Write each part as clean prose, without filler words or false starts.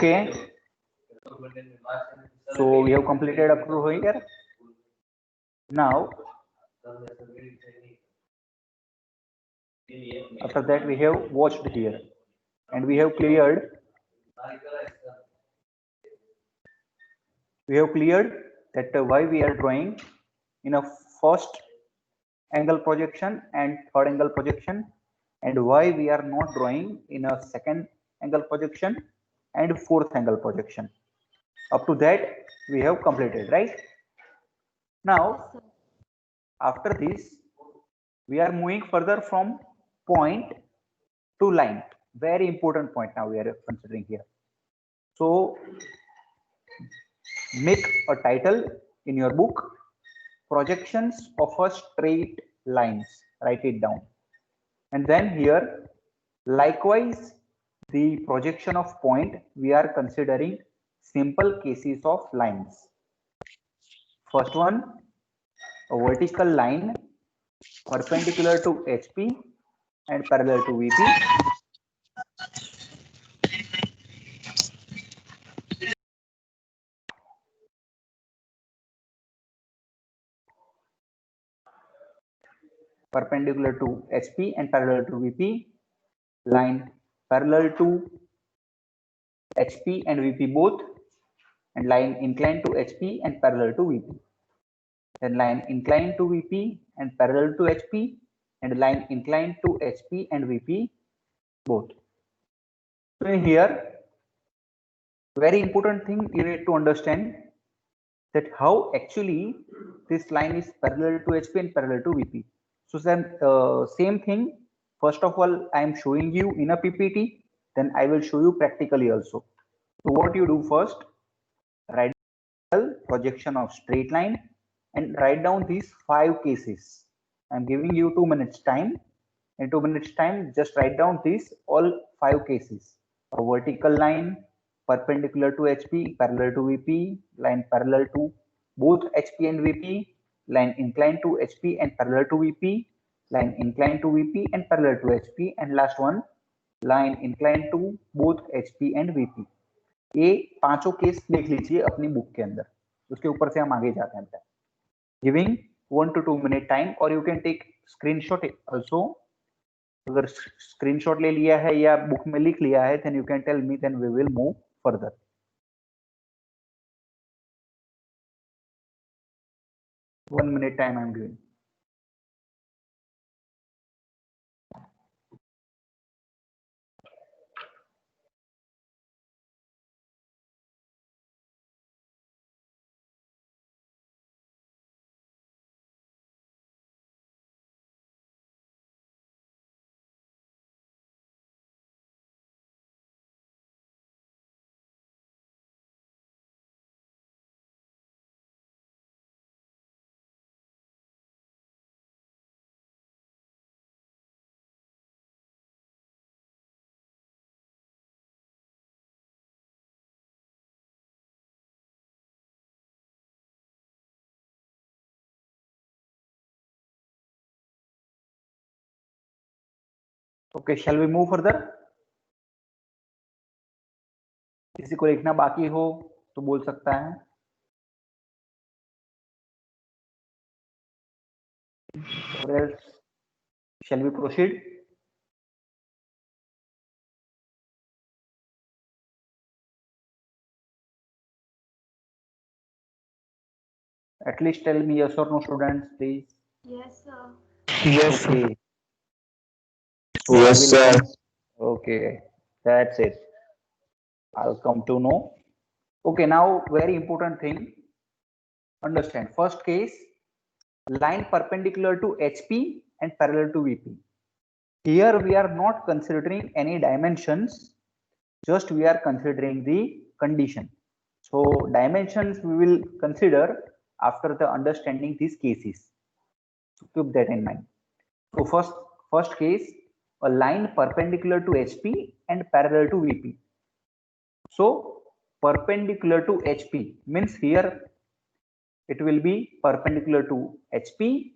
Okay. So we have completed up to here. Now, after that we have watched here and we have cleared that why we are drawing in a first angle projection and third angle projection, and why we are not drawing in a second angle projection and fourth angle projection. Up to that we have completed, right? Now after this we are moving further from point to line. Very important point now we are considering here. So make a title in your book, projections of a straight lines. Write it down. And then here, likewise, the projection of point, we are considering simple cases of lines. First one, a vertical line perpendicular to HP and parallel to VP. Perpendicular to HP and parallel to VP, line parallel to HP and VP both, and line inclined to HP and parallel to VP. Then line inclined to VP and parallel to HP, and line inclined to HP and VP both. So here, very important thing you need to understand that how actually this line is parallel to HP and parallel to VP. So same thing. First of all, I am showing you in a PPT. Then I will show you practically also. So what you do first, write projection of straight line and write down these 5 cases. I'm giving you 2 minutes time. In 2 minutes time, just write down these all 5 cases. A vertical line perpendicular to HP, parallel to VP, line parallel to both HP and VP, line inclined to HP and parallel to VP, line inclined to VP and parallel to HP, and last one, line inclined to both HP and VP. ये 5 case लिख लीजिए अपनी book के अंदर, उसके ऊपर से हम आगे जाते हैं. गिविंग 1 to 2 minute टाइम, और you can take screenshot also. अगर स्क्रीनशॉट ले लिया है या बुक में लिख लिया है, then you can tell me, then we will move further. 1 minute time I am giving. Okay, shall we move further? किसी को लिखना बाकी हो तो बोल सकता है. Or else, shall we proceed? At least tell me yes or no, students, please. Yes, sir. Yes, sir. Okay. So Yes, sir. Okay, that's it. I'll come to know. Okay, now very important thing. Understand. First case, line perpendicular to HP and parallel to VP. Here we are not considering any dimensions, just we are considering the condition. So dimensions we will consider after the understanding these cases. So keep that in mind. So first case, a line perpendicular to HP and parallel to VP. So perpendicular to HP means here it will be perpendicular to HP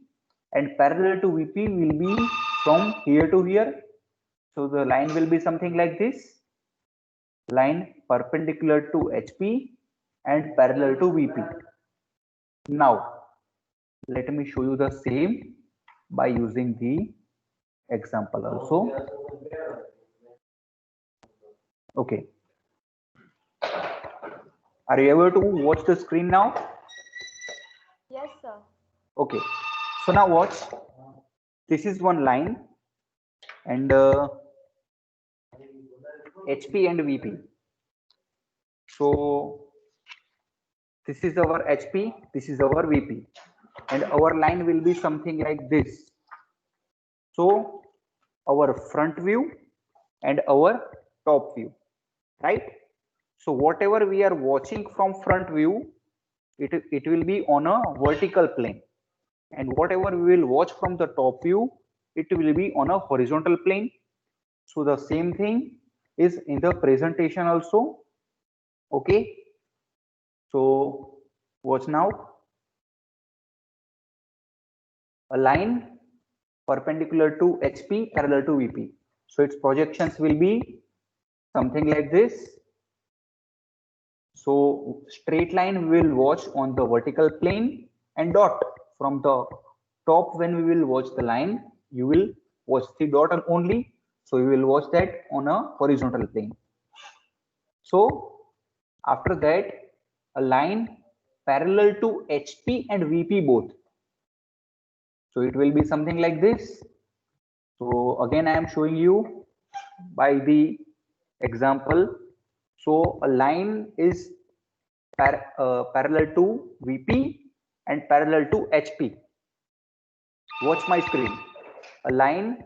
and parallel to VP will be from here to here. So the line will be something like this. line perpendicular to HP and parallel to VP. Now, let me show you the same by using the example also. Okay. Are you able to watch the screen now? Yes, sir. Okay. So now watch. This is one line and HP and VP. So this is our HP, this is our VP, and our line will be something like this. So our front view and our top view, right? So whatever we are watching from front view, it will be on a vertical plane, and whatever we will watch from the top view, it will be on a horizontal plane. So the same thing is in the presentation also. Okay, so watch now. A line perpendicular to HP parallel to VP. So its projections will be something like this. So straight line we will watch on the vertical plane, and dot from the top. When we will watch the line, you will watch the dot only. So you will watch that on a horizontal plane. So after that, a line parallel to HP and VP both. So it will be something like this. So again, I am showing you by the example. So a line is parallel to VP and parallel to HP. Watch my screen. A line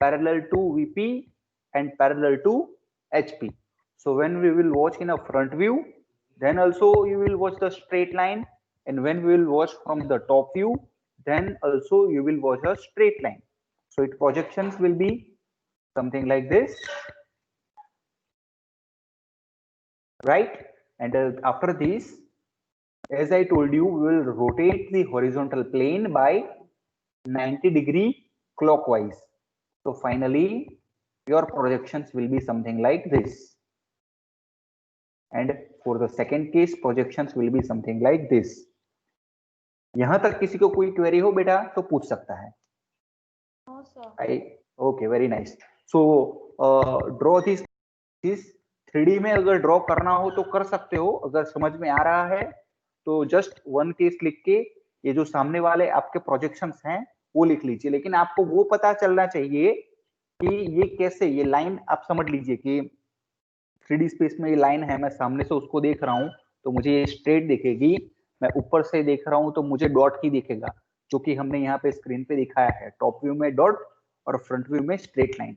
parallel to VP and parallel to HP. So when we will watch in a front view, then also you will watch the straight line, and when we will watch from the top view, then also you will watch a straight line. So its projections will be something like this, right? And after this, as I told you, we will rotate the horizontal plane by 90-degree clockwise. So finally, your projections will be something like this. And for the second case, projections will be something like this. यहां तक किसी को कोई query हो बेटा तो पूछ सकता है. No, sir. Okay, very nice. So draw this 3D में अगर ड्रॉ करना हो तो कर सकते हो. अगर समझ में आ रहा है तो जस्ट वन केस लिख के ये जो सामने वाले आपके प्रोजेक्शंस हैं वो लिख लीजिए. लेकिन आपको वो पता चलना चाहिए कि ये कैसे, ये लाइन आप समझ लीजिए कि 3D स्पेस में ये लाइन है, मैं सामने से उसको देख रहा हूं तो मुझे ये स्ट्रेट दिखेगी. मैं ऊपर से देख रहा हूं तो मुझे डॉट ही दिखेगा, जो कि हमने यहाँ पे स्क्रीन पे दिखाया है. टॉप व्यू में डॉट और फ्रंट व्यू में स्ट्रेट लाइन.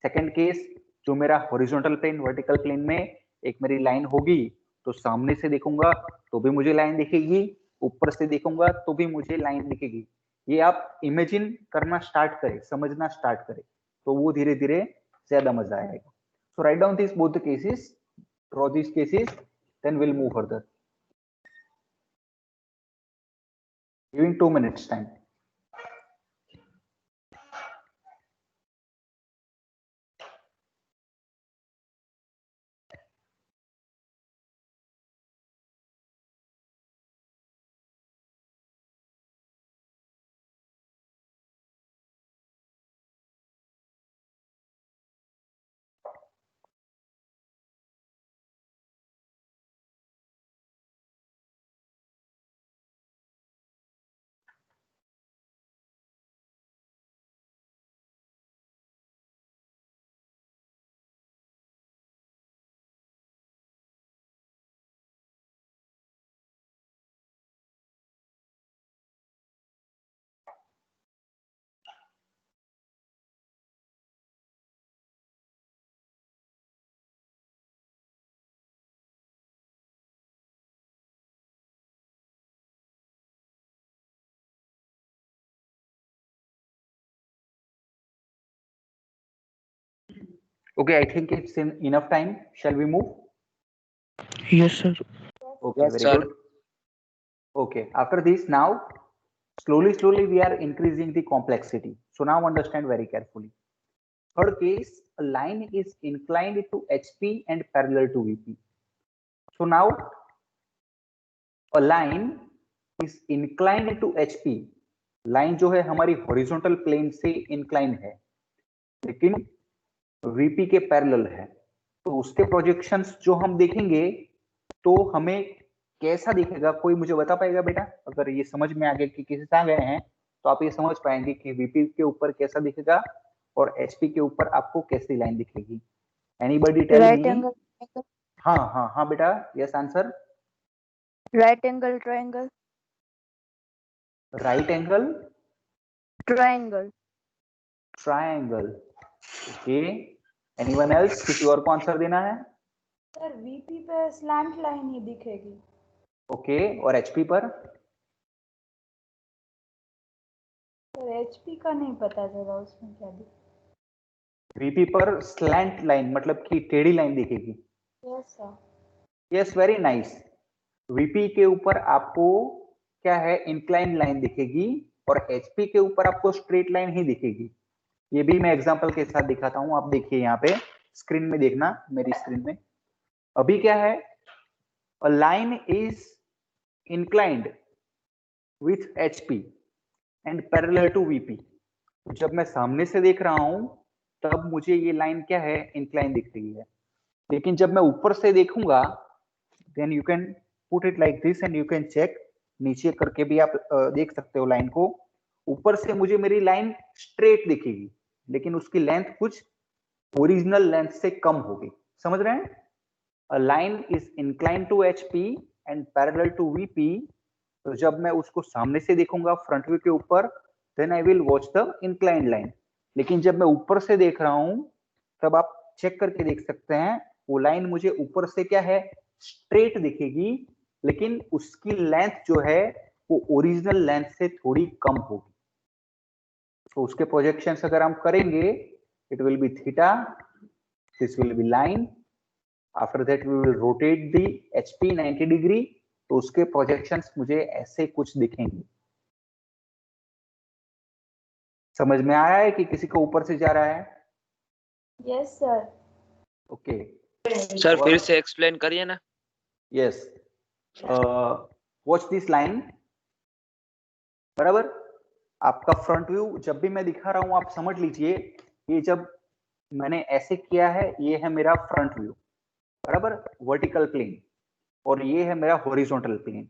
सेकंड केस, जो मेरा हॉरिजॉन्टल प्लेन वर्टिकल प्लेन में एक मेरी लाइन होगी, तो सामने से देखूंगा तो भी मुझे लाइन दिखेगी, ऊपर से देखूंगा तो भी मुझे लाइन दिखेगी. ये आप इमेजिन करना स्टार्ट करें, समझना स्टार्ट करें, तो वो धीरे धीरे ज्यादा मजा आएगा. So write down these both the cases, draw these cases, then we'll move further. Giving 2 minutes time. Okay, I think it's enough time. Shall we move? Yes, sir. Okay, Yes, very sir. good. Okay, after this, now slowly we are increasing the complexity. So now understand very carefully. Third case, a line is inclined to HP and parallel to VP. So now a line is inclined to HP. Line जो है हमारी horizontal plane से incline है, लेकिन VP के parallel है, तो उसके प्रोजेक्शंस जो हम देखेंगे तो हमें कैसा दिखेगा, कोई मुझे बता पाएगा बेटा? अगर ये समझ में आ गया कि किसी से आ गए हैं तो आप ये समझ पाएंगे कि VP के ऊपर कैसा दिखेगा और HP के ऊपर आपको कैसी लाइन दिखेगी. एनीबॉडी टेल Right मी? angle, हाँ हाँ हाँ बेटा, yes answer. right angle triangle, right angle triangle. Triangle. Okay, anyone else? किसी और को आंसर देना है? सर VP पे स्लैंट लाइन ही दिखेगी. ओके, और HP पर? सर HP का नहीं पता चला उसमें क्या दिखा. VP पर स्लैंट लाइन मतलब कि टेढ़ी लाइन दिखेगी. Yes sir. Yes, very nice. VP के ऊपर आपको क्या है, इंक्लाइन लाइन दिखेगी और HP के ऊपर आपको स्ट्रेट लाइन ही दिखेगी. ये भी मैं एग्जांपल के साथ दिखाता हूं. आप देखिए यहाँ पे स्क्रीन में, देखना मेरी स्क्रीन में. अभी क्या है, a line is inclined with HP and parallel to VP. जब मैं सामने से देख रहा हूं तब मुझे ये लाइन क्या है, इंक्लाइन दिख रही है. लेकिन जब मैं ऊपर से देखूंगा, then you can put it like this and you can check. नीचे करके भी आप देख सकते हो लाइन को. ऊपर से मुझे मेरी लाइन स्ट्रेट दिखेगी, लेकिन उसकी लेंथ कुछ ओरिजिनल लेंथ से कम होगी. समझ रहे हैं? A line is incline to HP and parallel to VP. तो जब मैं उसको सामने से देखूंगा फ्रंट व्यू के ऊपर, then I will watch the inclined line. लेकिन जब मैं ऊपर से देख रहा हूं तब आप चेक करके देख सकते हैं वो लाइन मुझे ऊपर से क्या है, स्ट्रेट दिखेगी, लेकिन उसकी लेंथ जो है वो ओरिजिनल लेंथ से थोड़ी कम होगी. तो उसके प्रोजेक्शंस अगर हम करेंगे, it will be theta, this will be line, after that we will rotate the HP 90 degree. तो उसके प्रोजेक्शंस मुझे ऐसे कुछ दिखेंगे. समझ में आया है कि किसी को ऊपर से जा रहा है? Yes sir. ओके सर फिर से एक्सप्लेन करिए ना. Yes, watch this line. बराबर, आपका फ्रंट व्यू जब भी मैं दिखा रहा हूं आप समझ लीजिए, ये जब मैंने ऐसे किया है, ये है मेरा फ्रंट व्यू, बराबर, वर्टिकल प्लेन, और ये है मेरा हॉरिजॉन्टल प्लेन.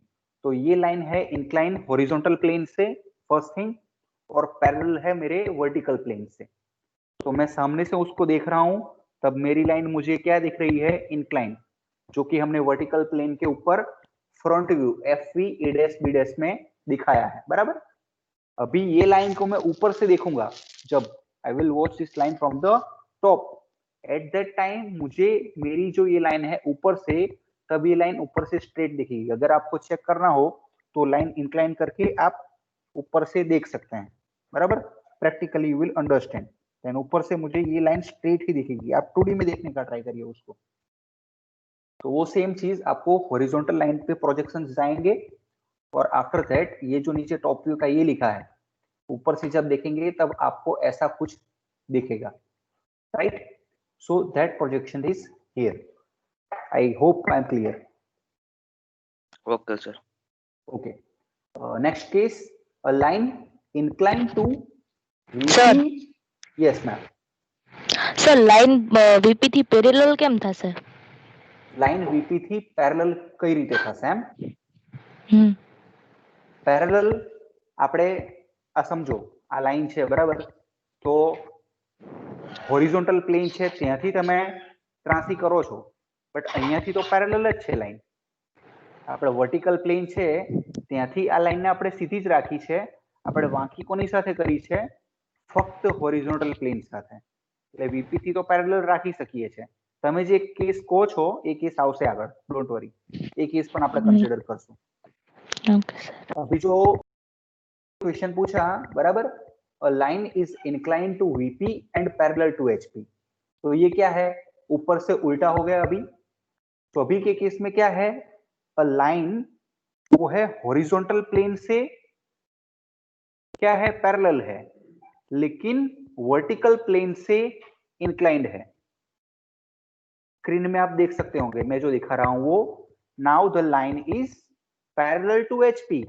तो ये लाइन है इंक्लाइन हॉरिजॉन्टल प्लेन से, फर्स्ट थिंग, और पैरेलल है मेरे वर्टिकल प्लेन से. तो मैं सामने से उसको देख रहा हूं तब मेरी लाइन मुझे क्या दिख रही है, इंक्लाइन, जो कि हमने वर्टिकल प्लेन के ऊपर फ्रंट व्यू FV A' में दिखाया है. बराबर, अभी ये लाइन को मैं ऊपर से देखूंगा, जब आई will watch this line from the top, at that time मुझे मेरी जो ये लाइन है ऊपर से, तब ये लाइन ऊपर से स्ट्रेट दिखेगी. अगर आपको चेक करना हो तो लाइन इंक्लाइन करके आप ऊपर से देख सकते हैं. बराबर, practically you will understand. Then ऊपर से मुझे ये लाइन स्ट्रेट ही दिखेगी. आप 2D में देखने का ट्राई करिए उसको. तो वो सेम चीज आपको हॉरिजॉन्टल लाइन पे प्रोजेक्शन जाएंगे, और आफ्टर दैट ये जो नीचे टॉप व्यू का ये लिखा है, ऊपर से जब देखेंगे तब आपको ऐसा कुछ दिखेगा. Right, so that projection is here. I hope I am clear. Okay sir. Okay, next case, a line inclined to Sir. VP. Yes ma'am. Sir line VP થી પેરેલલ કેમ થશે? લાઈન VP થી પેરેલલ કઈ રીતે થશે એમ? Parallel આપણે આ સમજો, આ લાઈન છે બરાબર, તો હોરિઝોન્ટલ પ્લેન છે ત્યાંથી તમે ત્રાંસી કરો છો, બટ અહીંયાથી તો પેરેલલ જ છે લાઈન. આપણે વર્ટિકલ પ્લેન છે ત્યાંથી આ લાઈનને આપણે સીધી જ રાખી છે. આપણે વાંકી કોની સાથે કરી છે? ફક્ત હોરિઝોન્ટલ પ્લેન સાથે. એટલે VP થી તો પેરેલલ રાખી શકીએ છે. તમે જે કેસ કહો છો એ કેસ આવશે આગળ, ડોન્ટ વરી, એ કેસ પણ આપણે કન્સિડર કરશું. Okay sir. अभी जो क्वेश्चन पूछा, बराबर, a line is incline to VP and parallel to HP. तो ये क्या है, ऊपर से उल्टा हो गया अभी. तो अभी के केस में क्या है, अ लाइन वो है हॉरिजॉन्टल प्लेन से क्या है, पैरेलल है, लेकिन वर्टिकल प्लेन से इंक्लाइंड है। स्क्रीन में आप देख सकते होंगे, मैं जो दिखा रहा हूं वो, now the line is parallel to HP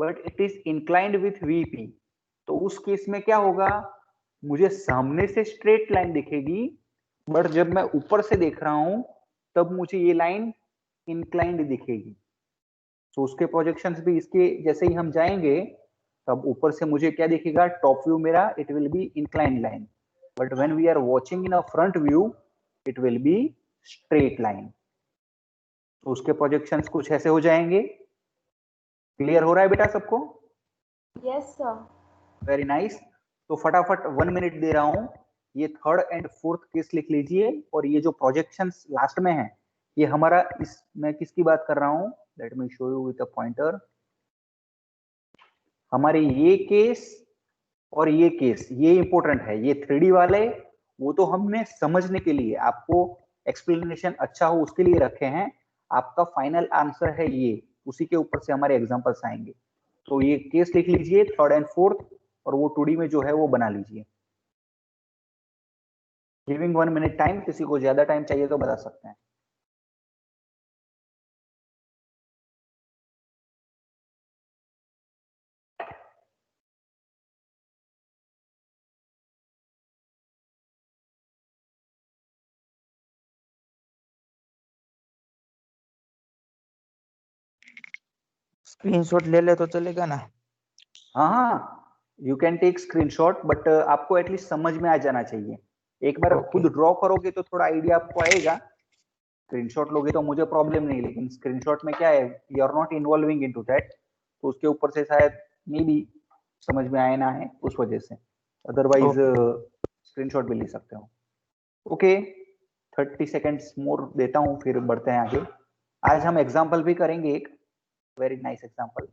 but it is inclined with VP। तो उस केस में क्या होगा, मुझे सामने से स्ट्रेट लाइन दिखेगी, बट जब मैं ऊपर से देख रहा हूं तब मुझे ये लाइन इंक्लाइंड दिखेगी। तो उसके प्रोजेक्शंस भी इसके जैसे ही हम जाएंगे तब ऊपर से मुझे क्या दिखेगा, टॉप व्यू मेरा it will be inclined line, but when we are watching in a front view it will be straight line. तो उसके प्रोजेक्शंस कुछ ऐसे हो जाएंगे। क्लियर हो रहा है बेटा सबको? Yes sir. Very nice. तो फटाफट 1 मिनट दे रहा हूं, ये थर्ड एंड फोर्थ केस लिख लीजिए, और ये जो प्रोजेक्शंस लास्ट में है ये हमारा इस, मैं किसकी बात कर रहा हूं, let me show you with a pointer. हमारे ये केस और ये केस ये इंपॉर्टेंट है, ये 3D वाले वो तो हमने समझने के लिए, आपको एक्सप्लेनेशन अच्छा हो उसके लिए रखे हैं। आपका फाइनल आंसर है ये, उसी के ऊपर से हमारे एग्जांपल्स आएंगे। तो ये केस लिख लीजिए थर्ड एंड फोर्थ, और वो 2D में जो है वो बना लीजिए। गिविंग 1 मिनट टाइम, किसी को ज्यादा टाइम चाहिए तो बता सकते हैं। स्क्रीनशॉट ले ले तो चलेगा ना? हाँ, you can take screenshot, but आपको एटलीस्ट समझ में आ जाना चाहिए। एक बार खुद ड्रॉ करोगे तो थोड़ा आइडिया आपको आएगा। स्क्रीनशॉट लोगे तो मुझे प्रॉब्लम नहीं, लेकिन स्क्रीनशॉट में क्या है, you are not involving into that, तो उसके ऊपर से शायद मे बी समझ में आए ना है उस वजह से। अदरवाइज स्क्रीनशॉट भी ले सकते हो। ओके, 30 सेकेंड्स मोर देता हूँ, फिर बढ़ते हैं आगे। आज हम एग्जाम्पल भी करेंगे, एक very nice example.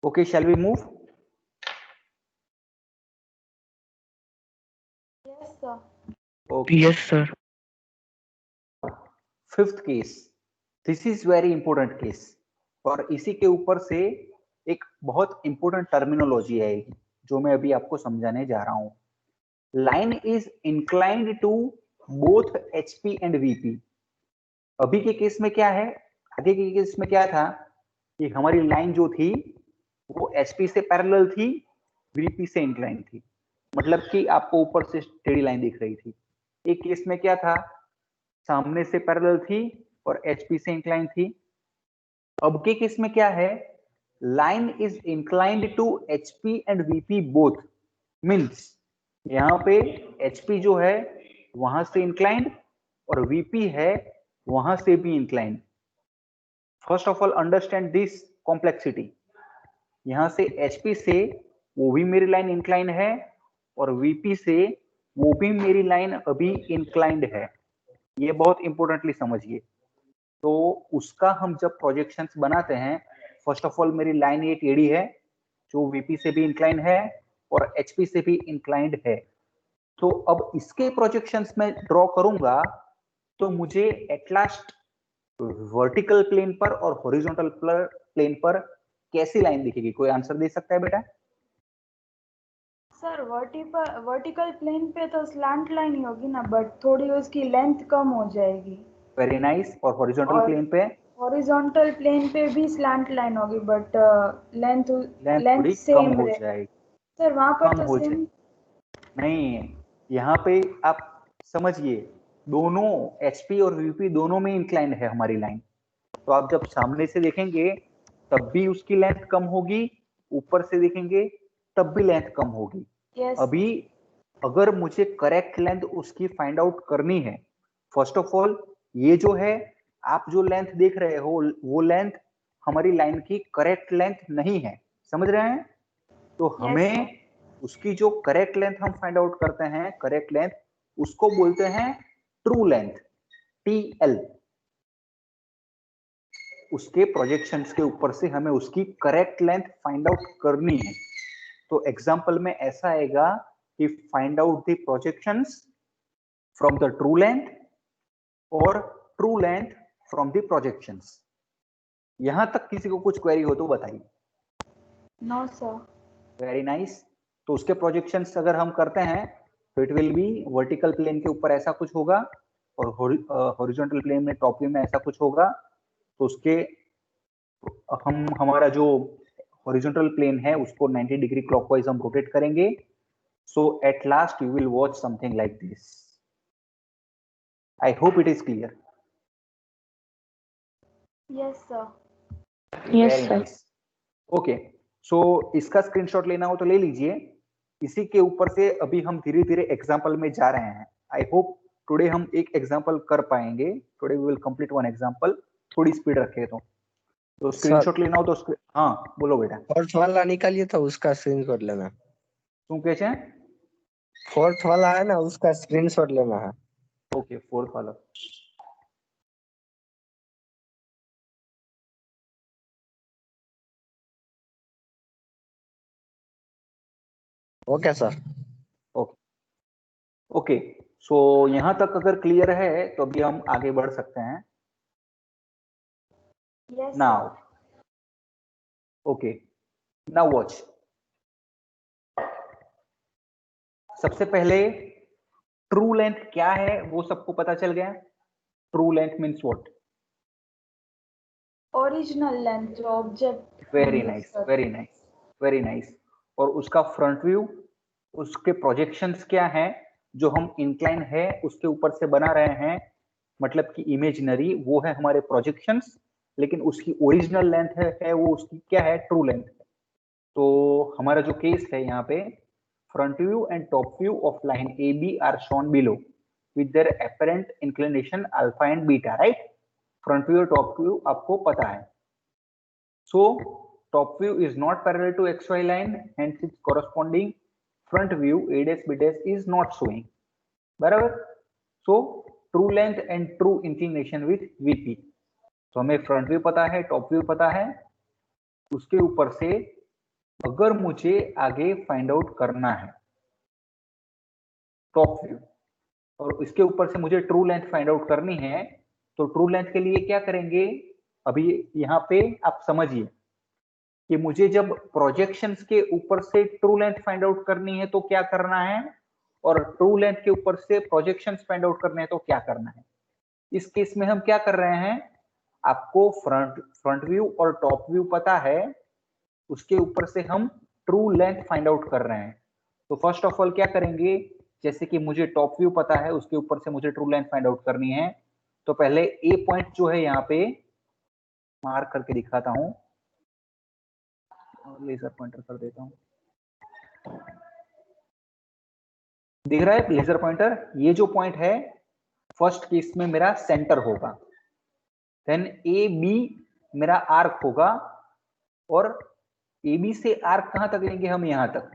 Okay, shall we move? Yes sir. Okay. Yes, sir. Fifth case. This is very important case. और इसी के ऊपर से एक बहुत इंपॉर्टेंट टर्मिनोलॉजी है जो मैं अभी आपको समझाने जा रहा हूं। Line is inclined to both HP and VP। अभी के केस में क्या है, आगे के केस में क्या था कि हमारी लाइन जो थी वो HP से पैरेलल थी, VP से इंक्लाइंड थी, मतलब कि आपको ऊपर से टेढ़ी लाइन दिख रही थी। एक केस में क्या था, सामने से पैरेलल थी और HP से इंक्लाइंड थी। अब के केस में क्या है, line is inclined to HP and VP both, means यहाँ पे HP जो है वहां से इंक्लाइंड और VP है वहां से भी inclined. First of all understand this complexity. यहां से HP से वो भी मेरी लाइन इंक्लाइंड है और VP से वो भी मेरी लाइन अभी इंक्लाइंड है। ये बहुत इंपॉर्टेंटली समझिए। तो उसका हम जब प्रोजेक्शंस बनाते हैं, फर्स्ट ऑफ ऑल मेरी लाइन ये टेढ़ी है जो VP से भी इंक्लाइंड है और HP से भी इंक्लाइंड है। तो अब इसके प्रोजेक्शंस में ड्रॉ करूंगा तो मुझे एट लास्ट वर्टिकल प्लेन पर और हॉरिजॉन्टल प्लेन पर कैसी लाइन दिखेगी? कोई आंसर दे सकता है बेटा? सर वर्टिकल प्लेन पे तो स्लैंट लाइन ही होगी ना, बट थोड़ी उसकी लेंथ कम हो जाएगी। Very nice. और हॉरिजॉन्टल और प्लेन पे? हॉरिजॉन्टल प्लेन पे भी स्लैंट लाइन होगी, बट लेंथ लेंथ थोड़ी कम सेम हो रहे। जाएगी। सर वहां पर कम तो हो सेम नहीं, यहाँ पे आप समझिए, दोनों HP और VP दोनों में इंक्लाइंड है हमारी लाइन। तो आप जब सामने से देखेंगे तब भी उसकी लेंथ कम होगी, ऊपर से देखेंगे तब भी लेंथ कम होगी। यस। अभी अगर मुझे करेक्ट लेंथ उसकी फाइंड आउट करनी है, फर्स्ट ऑफ ऑल ये जो है आप जो लेंथ देख रहे हो वो लेंथ हमारी लाइन की करेक्ट लेंथ नहीं है, समझ रहे हैं? तो हमें उसकी जो करेक्ट लेंथ हम फाइंड आउट करते हैं, करेक्ट लेंथ उसको बोलते हैं ट्रू लेंथ, TL। उसके प्रोजेक्शंस के ऊपर से हमें उसकी करेक्ट लेंथ फाइंड आउट करनी है। तो एग्जांपल में ऐसा आएगा कि find out the projections from the true length और true length from the projections. यहां तक किसी को कुछ क्वेरी हो तो बताइए। No, sir. Very nice. तो उसके प्रोजेक्शंस अगर हम करते हैं तो it will be vertical plane के ऊपर ऐसा कुछ होगा और हॉरिजॉन्टल प्लेन में टॉप व्यू में ऐसा कुछ होगा। तो उसके हम हमारा जो हॉरिजॉन्टल प्लेन है उसको 90 डिग्री क्लॉकवाइज हम रोटेट करेंगे। So at last you will watch something like this. I hope it is clear. Yes, sir. Yes, very sir. Nice. Okay, so इसका स्क्रीनशॉट लेना हो तो ले लीजिए। इसी के ऊपर से अभी हम धीरे धीरे एग्जाम्पल में जा रहे हैं। आई होप टुडे हम एक एग्जाम्पल कर पाएंगे। Today we will complete one example. थोड़ी स्पीड रखे तो स्क्रीनशॉट लेना हो तो हाँ बोलो बेटा। फोर्थ वाला निकालिए तो उसका स्क्रीनशॉट लेना। तुम कैसे हैं? फोर्थ वाला है ना, उसका स्क्रीनशॉट लेना है। ओके, फोर्थ वाला। Okay sir. ओके ओके, सो यहाँ तक अगर क्लियर है तो अभी हम आगे बढ़ सकते हैं। Yes, now sir. Okay, now watch. सबसे पहले ट्रू लेंथ क्या है वो सबको पता चल गया। True length means what? Original length जो object वेरी use नाइस, करते वेरी नाइस, वेरी नाइस। और उसका फ्रंट व्यू, उसके प्रोजेक्शंस क्या हैं जो हम इंक्लाइन है उसके ऊपर से बना रहे हैं, मतलब कि इमेजिनरी, वो है हमारे प्रोजेक्शंस। लेकिन उसकी ओरिजिनल लेंथ है वो उसकी क्या है? True length. तो हमारा जो केस है यहाँ पे, front view and top view of line A B are shown below with their apparent inclination alpha and beta, right? Front view और टॉप व्यू आपको पता है। So top view is not parallel to XY line, hence its corresponding front view A dash B dash is not showing. बराबर? So true length and true inclination with VP. तो हमें front view पता है, top view पता है। उसके ऊपर से अगर मुझे आगे फाइंड आउट करना है टॉप व्यू और इसके ऊपर से मुझे ट्रू लेंथ फाइंड आउट करनी है, तो ट्रू लेंथ के लिए क्या करेंगे? अभी यहाँ पे आप समझिए कि मुझे जब प्रोजेक्शंस के ऊपर से ट्रू लेंथ फाइंड आउट करनी है तो क्या करना है, और ट्रू लेंथ के ऊपर से प्रोजेक्शंस फाइंड आउट करने हैं तो क्या करना है। इस केस में हम क्या कर रहे हैं, आपको फ्रंट व्यू और टॉप व्यू पता है, उसके ऊपर से हम ट्रू लेंथ फाइंड आउट कर रहे हैं। तो फर्स्ट ऑफ ऑल क्या करेंगे, जैसे कि मुझे टॉप व्यू पता है, उसके ऊपर से मुझे ट्रू लेंथ फाइंड आउट करनी है, तो पहले ए पॉइंट जो है यहाँ पे मार्क करके दिखाता हूं, लेजर पॉइंटर कर देता हूं। दिख रहा है लेजर पॉइंटर? ये जो पॉइंट है फर्स्ट केस में मेरा सेंटर होगा, देन ए बी मेरा आर्क होगा, और ए बी से आर्क कहां तक लेंगे हम? यहां तक,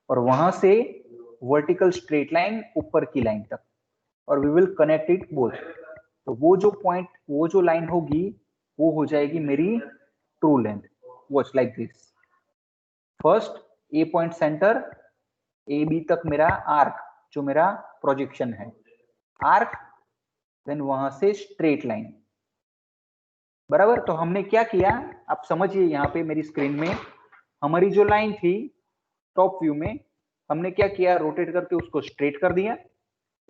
और वहां से वर्टिकल स्ट्रेट लाइन ऊपर की लाइन तक, और we will connect it both. तो वो जो पॉइंट, वो जो लाइन होगी वो हो जाएगी मेरी true length. Watch like this, first A point center, A B तक मेरा आर्क जो मेरा प्रोजेक्शन है, आर्क, देन वहां से स्ट्रेट लाइन। बराबर? तो हमने क्या किया आप समझिए, यहाँ पे मेरी स्क्रीन में हमारी जो लाइन थी टॉप व्यू में, हमने क्या किया, रोटेट करके उसको स्ट्रेट कर दिया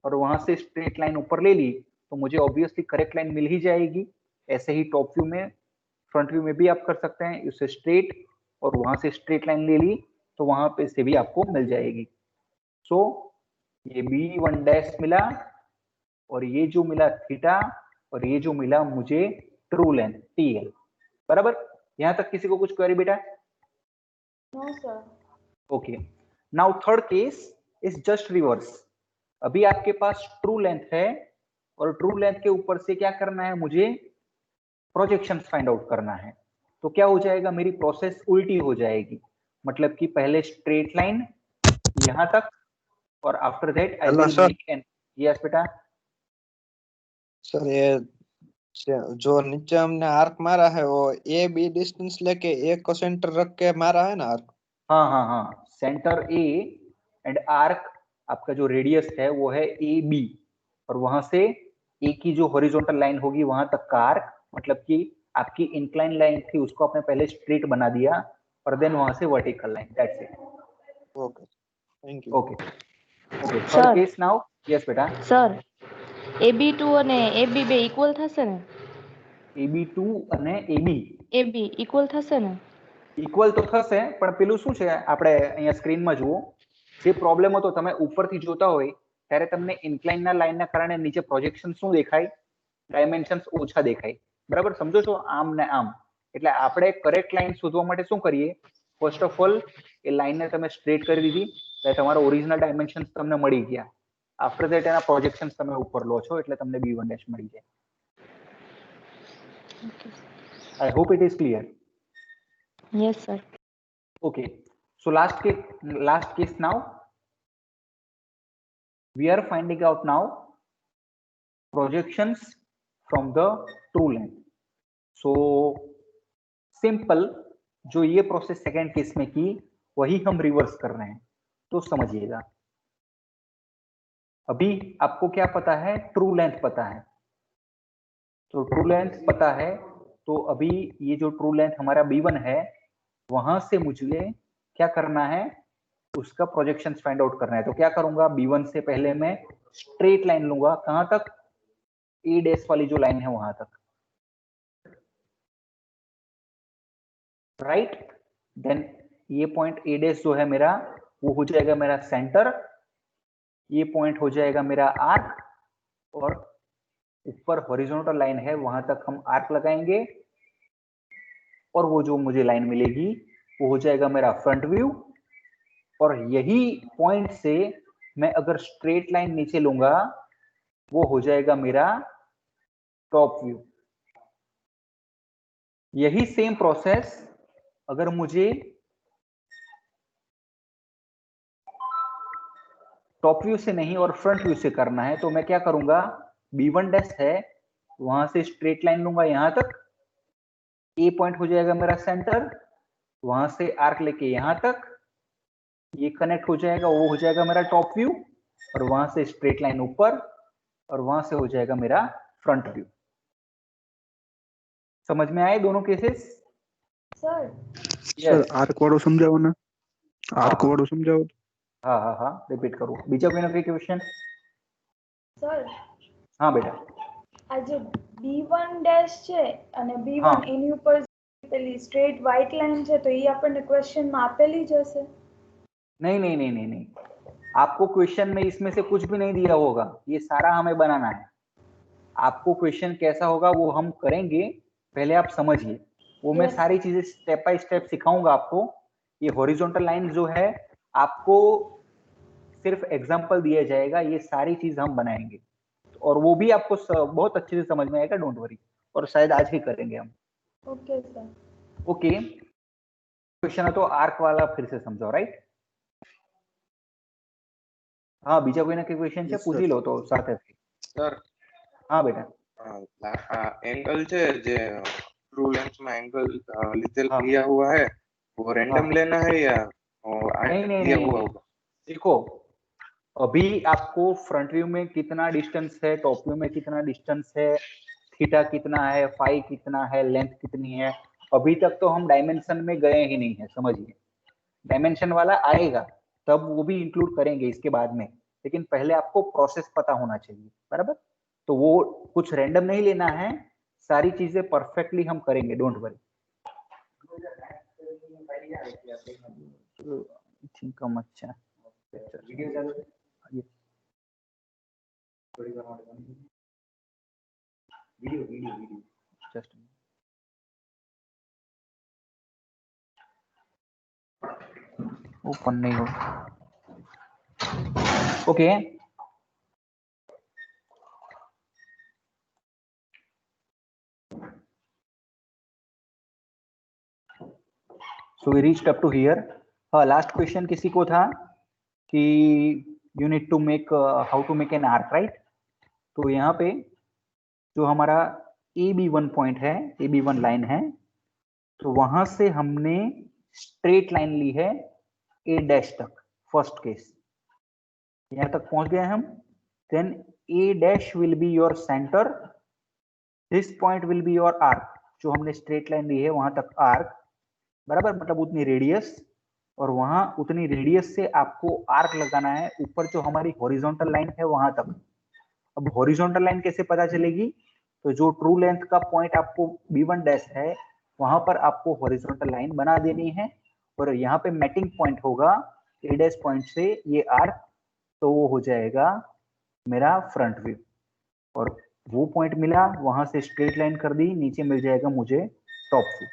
और वहां से स्ट्रेट लाइन ऊपर ले ली, तो मुझे ऑब्वियसली करेक्ट लाइन मिल ही जाएगी। ऐसे ही टॉप व्यू में, फ्रंट व्यू में भी आप कर सकते हैं, उससे स्ट्रेट और वहां से स्ट्रेट लाइन ले ली तो वहां पे से भी आपको मिल जाएगी। सो ये B1 डैश मिला, और ये जो मिला थीटा, और ये जो मिला मुझे ट्रू लेंथ TL। बराबर? यहां तक किसी को कुछ क्वेरी बेटा? No, sir. Okay, now third case is just reverse. अभी आपके पास ट्रू लेंथ है, और ट्रू लेंथ के ऊपर से क्या करना है, मुझे प्रोजेक्शंस फाइंड आउट करना है। तो क्या हो जाएगा, मेरी प्रोसेस उल्टी हो जाएगी, मतलब कि पहले स्ट्रेट लाइन यहां तक, और after that I hello will sir. Make an, yes बेटा। सर ये जो नीचे हमने आर्क मारा है वो ए बी डिस्टेंस लेके एक को सेंटर रख के मारा है ना आर्क? हाँ हाँ हाँ, सेंटर ए एंड आर्क, आपका जो रेडियस है वो है ए बी, और वहां से ए की जो हॉरिजॉन्टल लाइन होगी वहां तक का आर्क, मतलब कि आपकी इंक्लाइन लाइन थी उसको आपने पहले स्ट्रेट बना दिया और देन वहां से vertical line, that's it. Okay, thank you. Okay okay, Sir. Third case now. Yes બેટા, સર AB2 અને AB બે ઇક્વલ થશે ને? AB2 અને AB AB ઇક્વલ થશે ને? ઇક્વલ તો થશે, પણ પેલું શું છે આપણે અહીંયા સ્ક્રીનમાં જુઓ, જે પ્રોબ્લેમ હતો તમે ઉપરથી જોતા હોય ત્યારે તમને ઇન્ક્લાઇનના લાઇનના કારણે નીચે પ્રોજેક્શન શું દેખાય, ડાયમેન્શન્સ ઓછા દેખાય, બરાબર? સમજો છો? આમ ને આમ. એટલે આપણે કરેક્ટ લાઈન શોધવા માટે શું કરીએ? ફર્સ્ટ ઓફ ઓલ એ લાઈનને તમે સ્ટ્રેટ કરી દીધી એટલે તમારો ઓરિજિનલ ડાયમેન્શન્સ તમને મળી ગયા. આફ્ટર ધેટ એના પ્રોજેક્શન્સ તમે ઉપર લો છો એટલે તમને B1 ડેશ મળી જાય. I hope it is clear. Yes sir. Okay, so last case now. We are finding out now projections from the true length. So simple, जो ये प्रोसेस सेकेंड केस में की वही हम रिवर्स कर रहे हैं, तो समझिएगा। अभी आपको क्या पता है? ट्रू लेंथ पता है। तो ट्रू लेंथ पता है, तो अभी ये जो ट्रू लेंथ हमारा B1 है वहां से मुझे क्या करना है? उसका प्रोजेक्शन फाइंड आउट करना है। तो क्या करूंगा? B1 से पहले मैं स्ट्रेट लाइन लूंगा, कहां तक? A डैश वाली जो लाइन है वहां तक, राइट? देन ये पॉइंट A डैश जो है मेरा वो हो जाएगा मेरा सेंटर, ये पॉइंट हो जाएगा मेरा आर्क, और ऊपर हॉरिजॉन्टल लाइन है वहां तक हम आर्क लगाएंगे, और वो जो मुझे लाइन मिलेगी वो हो जाएगा मेरा फ्रंट व्यू। और यही पॉइंट से मैं अगर स्ट्रेट लाइन नीचे लूंगा वो हो जाएगा मेरा टॉप व्यू। यही सेम प्रोसेस अगर मुझे टॉप व्यू से नहीं और फ्रंट व्यू से करना है तो मैं क्या करूंगा? B1 डैश है वहां से स्ट्रेट लाइन लूंगा यहां तक, ए पॉइंट हो जाएगा मेरा सेंटर, वहां से आर्क लेके यहां तक, ये कनेक्ट हो जाएगा, वो हो जाएगा मेरा टॉप व्यू, और वहां से स्ट्रेट लाइन ऊपर, और वहां से हो जाएगा मेरा फ्रंट व्यू। समझ में आए दोनों केसेस? सर सर आर्क वाળો સમજાવો ને, આર્ક વાળો સમજાવો। हाँ हाँ हाँ, रिपीट करो। बीजा कोई ना कोई क्वेश्चन? સર हाँ बेटा। આ જે B1 ડેશ છે અને B1 હા. એની ઉપર પેલી સ્ટ્રેટ વ્હાઇટ લાઈન છે તો એ આપણને ક્વેશ્ચનમાં આપેલી જ હશે? नहीं नहीं नहीं नहीं नहीं, आपको क्वेश्चन में इसमें से कुछ भी नहीं दिया होगा, ये सारा हमें बनाना है। आपको क्वेश्चन कैसा होगा वो हम करेंगे, पहले आप समझिए। वो मैं Yes. सारी चीजें स्टेप बाय स्टेप सिखाऊंगा आपको। ये हॉरिजॉन्टल लाइन जो है आपको सिर्फ एग्जांपल दिया जाएगा, ये सारी चीज हम बनाएंगे और वो भी आपको बहुत अच्छे से समझ में आएगा, डोंट वरी। और शायद आज ही करेंगे हम। Okay sir. ओके, क्वेश्चन है तो आर्क वाला फिर से समझो, राइट? हाँ, बीजा कोई ना कोई क्वेश्चन છે? Yes, પૂછી sir. લો તો સાથે। સર हाँ बेटा। एंगल છે જે ट्रू लेंथ में एंगल हाँ. लिया हुआ है वो रैंडम हाँ. लेना है या नहीं नहीं दिया नहीं, हुआ होगा? देखो अभी आपको फ्रंट व्यू में कितना डिस्टेंस है, टॉप व्यू में कितना डिस्टेंस है, थीटा कितना है, फाई कितना है, लेंथ कितनी है, अभी तक तो हम डायमेंशन में गए ही नहीं है, समझिए। डायमेंशन वाला आएगा तब वो भी इंक्लूड करेंगे इसके बाद में, लेकिन पहले आपको प्रोसेस पता होना चाहिए, बराबर? तो वो कुछ रैंडम नहीं लेना है, सारी चीजें परफेक्टली हम करेंगे, डोंट वरी। इनकम अच्छा जस्ट ओपन नहीं हो। Okay, so we reached up to here। हाँ, लास्ट क्वेश्चन किसी को था कि you need to make how to make an arc, right? तो यहाँ पे जो हमारा AB1 पॉइंट है, AB1 लाइन है, तो वहां से हमने स्ट्रेट लाइन ली है A डैश तक, फर्स्ट केस यहाँ तक पहुंच गए हम। Then A dash will be your center, this point will be your arc. जो हमने स्ट्रेट लाइन ली है वहां तक आर्क, बराबर, मतलब उतनी रेडियस, और वहां उतनी रेडियस से आपको आर्क लगाना है ऊपर जो हमारी हॉरिजॉन्टल लाइन है वहां तक। अब हॉरिजॉन्टल लाइन कैसे पता चलेगी? तो जो ट्रू लेंथ का पॉइंट आपको B1 डैश है वहां पर आपको हॉरिजॉन्टल लाइन बना देनी है, और यहाँ पे मैटिंग पॉइंट होगा A डैश पॉइंट से ये आर्क, तो वो हो जाएगा मेरा फ्रंट व्यू। और वो पॉइंट मिला, वहां से स्ट्रेट लाइन कर दी, नीचे मिल जाएगा मुझे टॉप व्यू।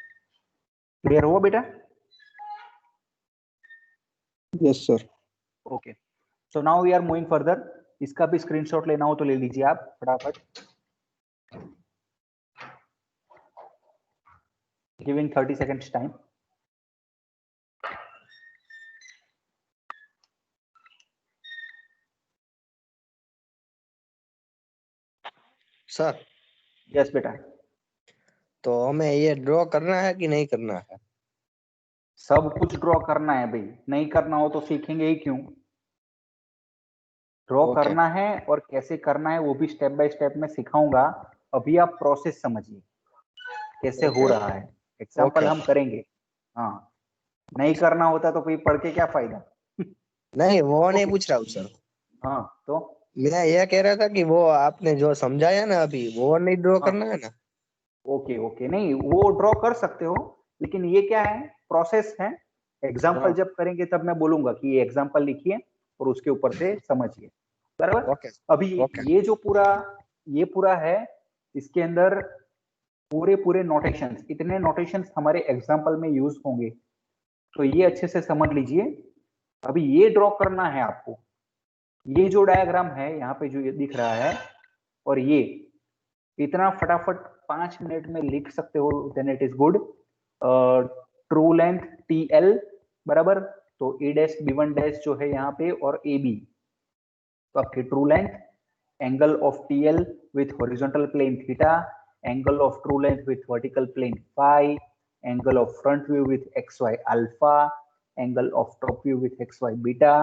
क्लियर हुआ बेटा? Yes sir. Okay, so now we are moving further. इसका भी स्क्रीनशॉट लेना हो तो ले लीजिए आप फटाफट। Giving 30 seconds time. Sir yes बेटा। तो हमें ये ड्रॉ करना है कि नहीं करना है? सब कुछ ड्रॉ करना है भाई, नहीं करना हो तो सीखेंगे ही क्यों। ड्रॉ ओके करना है, और कैसे करना है वो भी स्टेप बाय स्टेप में सिखाऊंगा। अभी आप प्रोसेस समझिए कैसे हो ओके रहा है, एग्जाम्पल ओके। हम करेंगे। हाँ, नहीं करना होता तो कोई पढ़ के क्या फायदा। नहीं वो नहीं ओके, पूछ रहा हूँ सर, हाँ तो, मैं ये कह रहा था कि वो आपने जो समझाया ना अभी वो नहीं ड्रॉ हाँ करना है ना? ओके ओके, नहीं वो ड्रॉ कर सकते हो, लेकिन ये क्या है, प्रोसेस है। एग्जाम्पल हाँ जब करेंगे तब मैं बोलूंगा कि ये एग्जाम्पल लिखिए और उसके ऊपर से समझिए, बराबर। ओके अभी ओके ये पूरा है, इसके अंदर पूरे पूरे नोटेशंस, इतने नोटेशंस हमारे एग्जाम्पल में यूज होंगे, तो ये अच्छे से समझ लीजिए। अभी ये ड्रॉ करना है आपको, ये जो डायग्राम है यहाँ पे जो ये दिख रहा है, और ये इतना फटाफट 5 मिनट में लिख सकते हो, then it is good. True length TL, बराबर, तो A डैश B1 डैश जो है यहाँ पे, और AB, तो आपकी true length, angle of TL with horizontal plane theta, angle of true length with vertical plane phi, angle of front view with XY alpha, angle of top view with XY beta,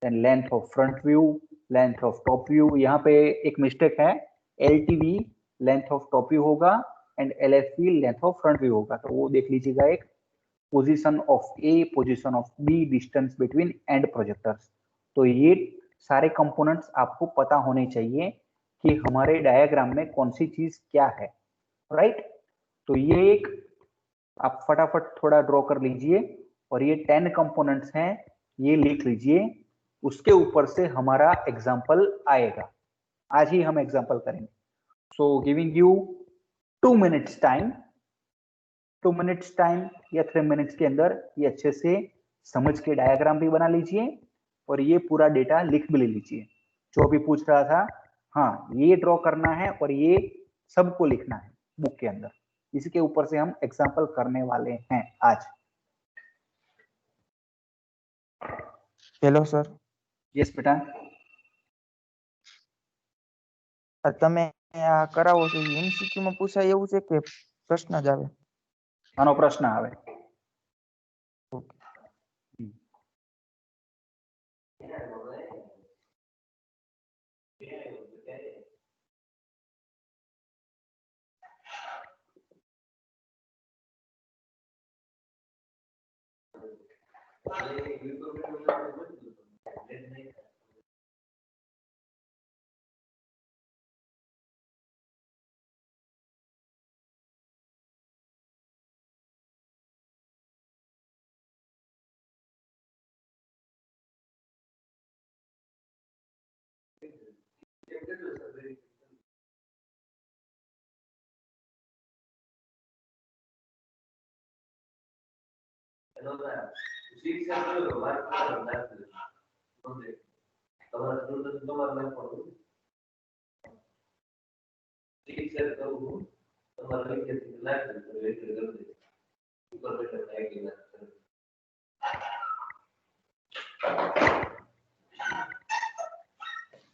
then length of front view, length of top view. यहाँ पे एक mistake है, LTV length of top view होगा and LFV length of front view होगा, तो वो देख लीजिएगा। एक position of A, position of B, distance between and projectors. तो ये सारे कंपोनेंट्स आपको पता होने चाहिए कि हमारे डायग्राम में कौन सी चीज क्या है, राइट। तो ये एक आप फटाफट थोड़ा ड्रॉ कर लीजिए, और ये 10 कंपोनेंट्स हैं, ये लिख लीजिए। उसके ऊपर से हमारा एग्जाम्पल आएगा, आज ही हम एग्जाम्पल करेंगे। So giving you 2 minutes time, 2 minutes time या 3 मिनट्स के अंदर ये अच्छे से समझ के डायग्राम भी बना लीजिए, और ये पूरा डेटा लिख भी ले लीजिए जो अभी पूछ रहा था। हाँ, ये ड्रॉ करना है और ये सबको लिखना है बुक के अंदर, इसके ऊपर से हम एग्जाम्पल करने वाले हैं आज। હેલો સર, यस बेटा। તમે આ કરાવો છો MCQ માં પૂછાય એવું છે કે પ્રશ્ન જ આવે? આનો પ્રશ્ન આવે।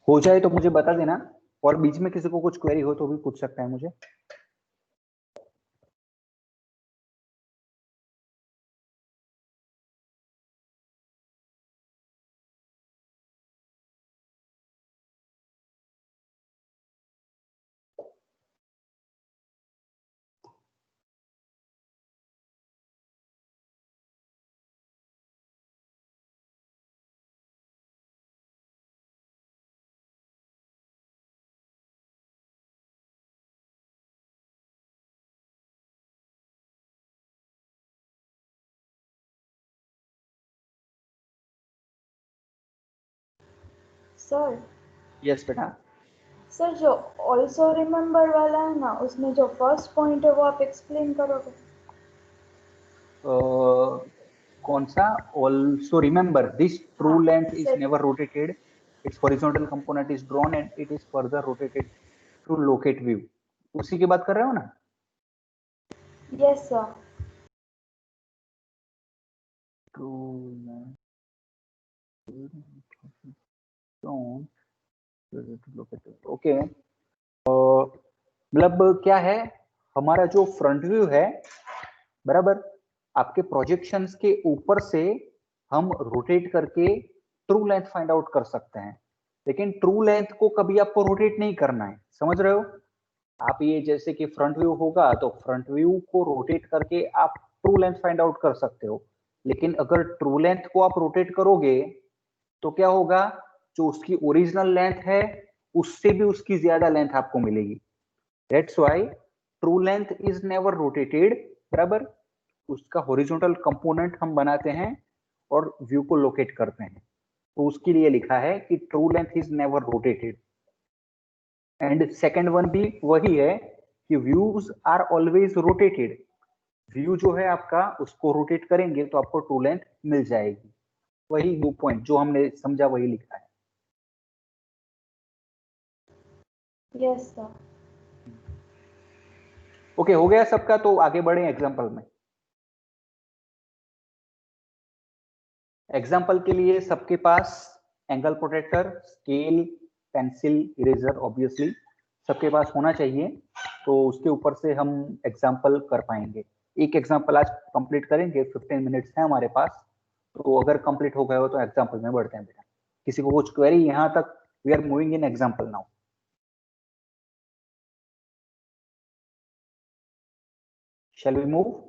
हो जाए तो मुझे बता देना, और बीच में किसी को कुछ क्वेरी हो तो भी पूछ सकता है मुझे। सर यस बेटा। सर जो ऑल्सो रिमेम्बर वाला है ना, उसमें जो फर्स्ट पॉइंट है वो आप एक्सप्लेन करोगे? कौन सा? ऑल्सो रिमेम्बर दिस ट्रू हाँ, length is sir. Never rotated, its horizontal component is drawn and it is further rotated to locate view. उसी की बात कर रहे हो ना? Yes sir. True length, okay. मतलब क्या है, हमारा जो फ्रंट व्यू है, बराबर, आपके प्रोजेक्शंस के ऊपर से हम रोटेट करके ट्रू लेंथ फाइंड आउट कर सकते हैं, लेकिन ट्रू लेंथ को कभी आपको रोटेट नहीं करना है, समझ रहे हो? आप ये जैसे कि फ्रंट व्यू होगा तो फ्रंट व्यू को रोटेट करके आप ट्रू लेंथ फाइंड आउट कर सकते हो, लेकिन अगर ट्रू लेंथ को आप रोटेट करोगे तो क्या होगा, जो उसकी ओरिजिनल लेंथ है उससे भी उसकी ज्यादा लेंथ आपको मिलेगी। That's why true length is never rotated, बराबर। उसका हॉरिजॉन्टल कंपोनेंट हम बनाते हैं और व्यू को लोकेट करते हैं, तो उसके लिए लिखा है कि true length is never rotated. And second one भी वही है कि views are always rotated. View जो है आपका, उसको रोटेट करेंगे तो आपको ट्रू लेंथ मिल जाएगी। वही दो पॉइंट जो हमने समझा वही लिखा है। Yes sir. ओके, हो गया सबका? तो आगे बढ़े एग्जांपल में। एग्जाम्पल के लिए सबके पास angle protector, scale, pencil, eraser obviously सबके पास होना चाहिए, तो उसके ऊपर से हम एग्जाम्पल कर पाएंगे। एक एग्जाम्पल आज कंप्लीट करेंगे, 15 मिनट्स है हमारे पास, तो अगर कंप्लीट हो गए हो तो एग्जाम्पल में बढ़ते हैं बेटा। किसी को कुछ क्वेरी यहाँ तक? We are moving in example now. Shall we move?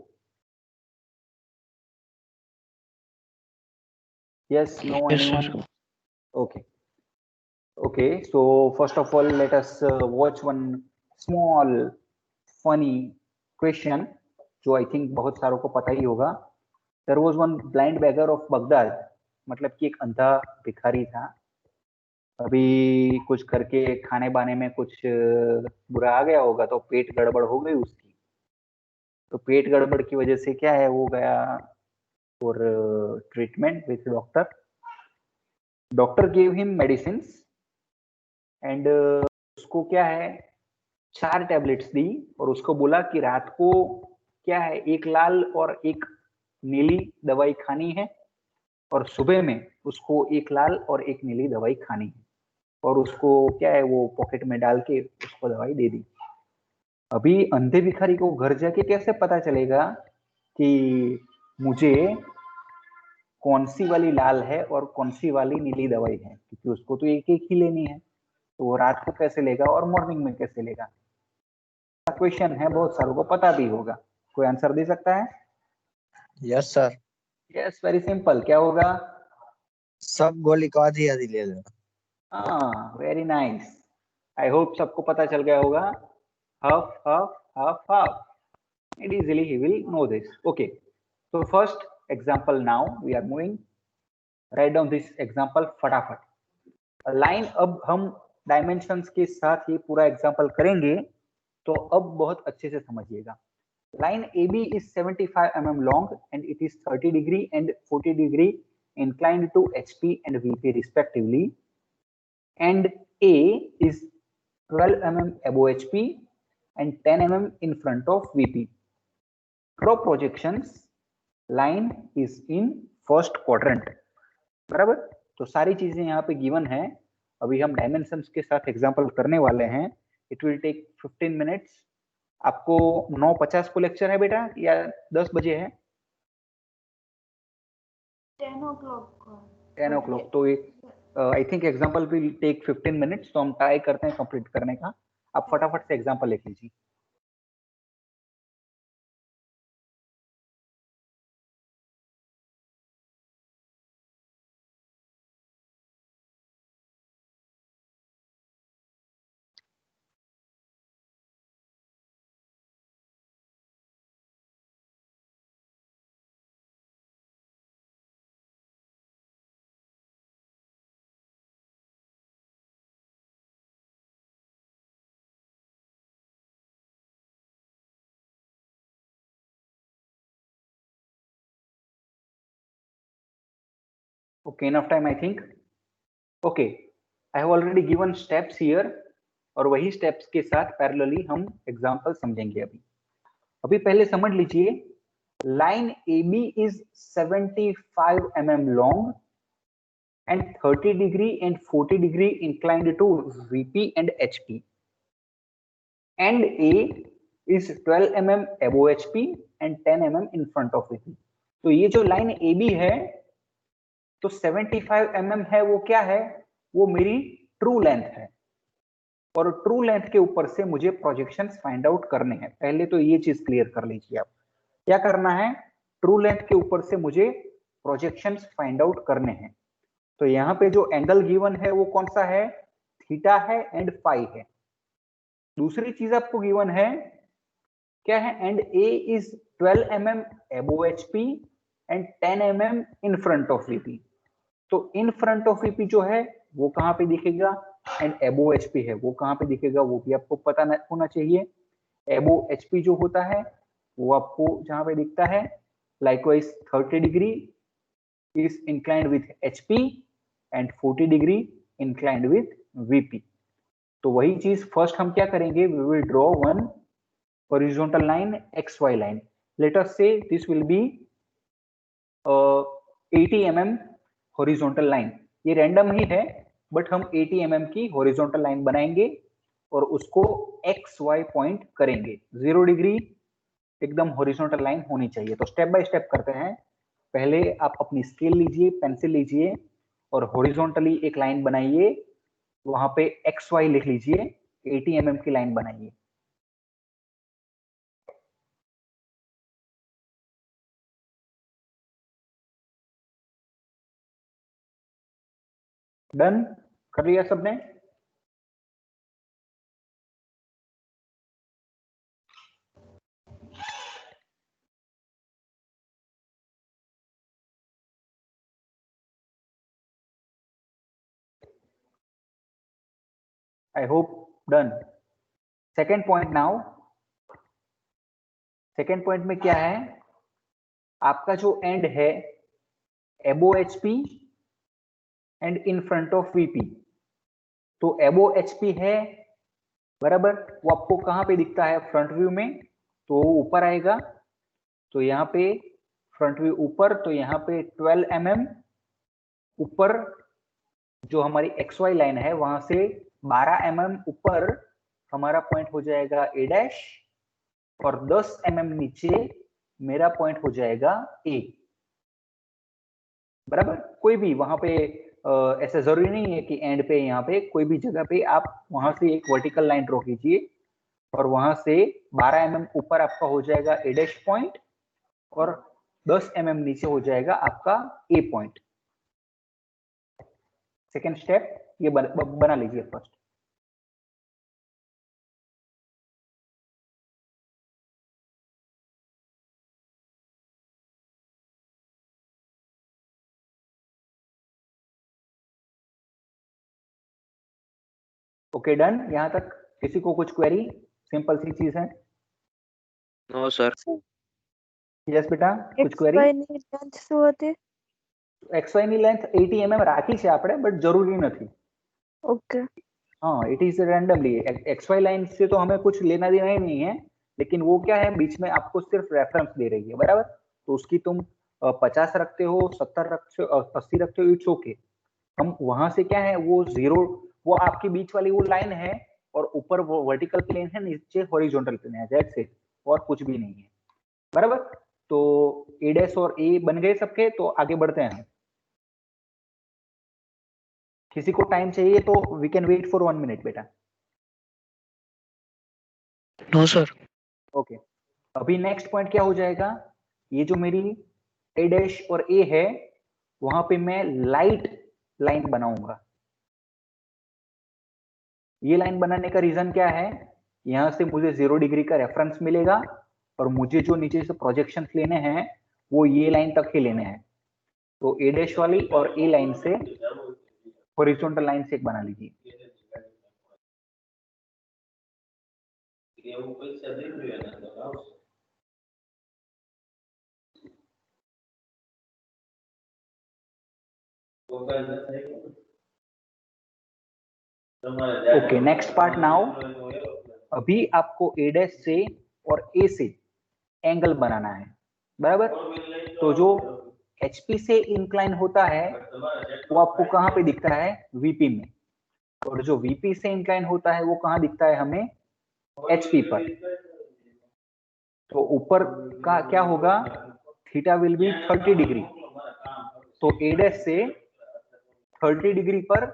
Yes, no, Yes, sir. anyone? Okay. Okay, so first of all, let us watch one small funny question, जो I think बहुत सारों को पता ही होगा। There was one blind beggar of Baghdad, मतलब कि एक अंधा भिखारी था। अभी कुछ करके खाने बाने में कुछ बुरा आ गया होगा, तो पेट गड़बड़ हो गई उसकी। तो पेट गड़बड़ की वजह से क्या है, वो गया for treatment with doctor. Doctor gave him medicine and उसको क्या है, 4 टैबलेट्स दी और उसको बोला कि रात को क्या है, एक लाल और एक नीली दवाई खानी है और सुबह में उसको एक लाल और एक नीली दवाई खानी है, और उसको क्या है, वो पॉकेट में डाल के उसको दवाई दे दी। अभी अंधे भिखारी को घर जाके कैसे पता चलेगा कि मुझे कौन सी वाली लाल है और कौन सी वाली नीली दवाई है, क्योंकि उसको तो एक एक ही लेनी है, तो वो रात को कैसे लेगा और मॉर्निंग में कैसे लेगा? क्वेश्चन है, बहुत सारों को पता भी होगा। कोई आंसर दे सकता है? Yes sir. Yes, very simple. क्या होगा? सब गोली को आधी आधी ले लेना। हाँ, वेरी नाइस। आई होप सबको पता चल गया होगा। Half half half half, and easily he will know this. Okay, so first example, now we are moving. Write down this example फटाफट। लाइन अब हम डायमेंशंस के साथ ये पूरा एग्जांपल करेंगे, तो अब बहुत अच्छे से समझिएगा। Line AB is 75 mm long and it is 30 degree and 40 degree inclined to HP and VP respectively, and A is 12 mm above HP and 10 mm in front of VP. Draw projections. Line is in first quadrant. बराबर? तो सारी चीजें यहाँ पे given है। अभी हम dimensions के साथ एग्जांपल करने वाले हैं। It will take 15 minutes. आपको 9:50 को लेक्चर है बेटा, या 10 बजे है? 10 o'clock। 10 o'clock। तो I think example will take 15 minutes, तो हम ट्राई करते हैं कंप्लीट करने का। आप फटाफट से एग्जांपल लिख लीजिए। Okay, enough time I think. Okay, I have already given steps here और वही steps के साथ parallelly हम example समझेंगे अभी. अभी पहले समझ लीजिए, line AB is 75 mm long and 30 degree and 40 degree inclined to VP and HP. And A is 12 mm above HP and 10 mm in front of VP. तो ये जो लाइन AB है तो 75 mm है, वो क्या है? वो मेरी ट्रू लेंथ है और ट्रू लेंथ के ऊपर से मुझे प्रोजेक्शंस फाइंड आउट करने हैं. पहले तो ये चीज क्लियर कर लीजिए. आप क्या करना है? ट्रू लेंथ के ऊपर से मुझे प्रोजेक्शंस फाइंड आउट करने हैं. तो यहाँ पे जो एंगल गिवन है वो कौन सा है? थीटा है एंड फाई है. दूसरी चीज आपको गिवन है क्या है? And A is 12 mm above HP and 10 mm in front of VP. तो इन फ्रंट ऑफ VP जो है वो कहां पे दिखेगा एंड above HP है वो कहां पे दिखेगा, वो भी आपको पता होना चाहिए. above HP जो होता है वो आपको जहां पे दिखता है, likewise 30 degree is inclined with HP and 40 degree inclined with VP. तो वही चीज फर्स्ट हम क्या करेंगे? We will draw one horizontal line, XY line. Let us say this will be 80 mm horizontal line. ये रैंडम ही है बट हम 80 mm की horizontal line बनाएंगे और उसको XY पॉइंट करेंगे. 0 डिग्री एकदम horizontal line होनी चाहिए. तो स्टेप बाय स्टेप करते हैं. पहले आप अपनी स्केल लीजिए, पेंसिल लीजिए और हॉरिजॉन्टली एक लाइन बनाइए. वहां पे XY लिख लीजिए, 80 mm की लाइन बनाइए. डन कर लिया सबने? I hope done. Second point now. Second point में क्या है? आपका जो एंड है above HP and in front of VP. तो above HP है बराबर, वो आपको कहां पे दिखता है? फ्रंट व्यू में. तो ऊपर आएगा. तो यहाँ पे फ्रंट व्यू ऊपर, तो यहाँ पे 12 mm ऊपर जो हमारी XY लाइन है वहां से 12 mm ऊपर हमारा पॉइंट हो जाएगा A डैश और 10 mm नीचे मेरा पॉइंट हो जाएगा A. बराबर. कोई भी वहां पे ऐसा जरूरी नहीं है कि एंड पे, यहाँ पे कोई भी जगह पे आप वहां से एक वर्टिकल लाइन ड्रॉ कीजिए और वहां से 12 mm ऊपर आपका हो जाएगा A डैश पॉइंट और 10 mm नीचे हो जाएगा आपका A पॉइंट. सेकेंड स्टेप ये बना लीजिए फर्स्ट. Okay done. यहां तक किसी को कुछ क्वेरी? सिंपल सी चीज है. No sir. यस बेटा, कुछ क्वेरी? XY ની લેન્થ 80 mm રાખી છે આપણે, બટ જરૂરી નથી. ओके. हाँ, it is randomly. XY line से तो हमें कुछ लेना देना ही नहीं है, लेकिन वो क्या है, बीच में आपको सिर्फ रेफरेंस दे रही है. बराबर. तो उसकी तुम 50 रखते हो, 70 रखते हो, 80 रखते हो, इट्स ओके. हम वहां से क्या है, वो जीरो, वो आपकी बीच वाली वो लाइन है और ऊपर वो वर्टिकल प्लेन है, नीचे हॉरिजॉन्टल प्लेन है. That's it. और कुछ भी नहीं है. बराबर. तो A डैश और A बन गए सबके. तो आगे बढ़ते हैं. किसी को टाइम चाहिए तो we can wait for 1 minute बेटा. No sir. ओके. अभी नेक्स्ट पॉइंट क्या हो जाएगा? ये जो मेरी A डैश और A है वहां पे मैं लाइट लाइन बनाऊंगा. ये लाइन बनाने का रीजन क्या है? यहां से मुझे 0 डिग्री का रेफरेंस मिलेगा और मुझे जो नीचे से प्रोजेक्शंस लेने हैं वो ये लाइन तक ही लेने हैं. तो A डैश वाली और A लाइन से हॉरिजॉन्टल लाइन से एक बना लीजिए. Okay, next part now. अभी आपको ए डैश से और ए से एंगल बनाना है, बराबर। तो जो एचपी से इंक्लाइन होता है वो आपको कहाँ पे दिखता है? वीपी में। और जो वीपी से इंक्लाइन होता है वो कहाँ दिखता है हमें? एचपी पर। तो ऊपर का क्या होगा? Theta will be 30 degree. तो ए डैश से 30 डिग्री पर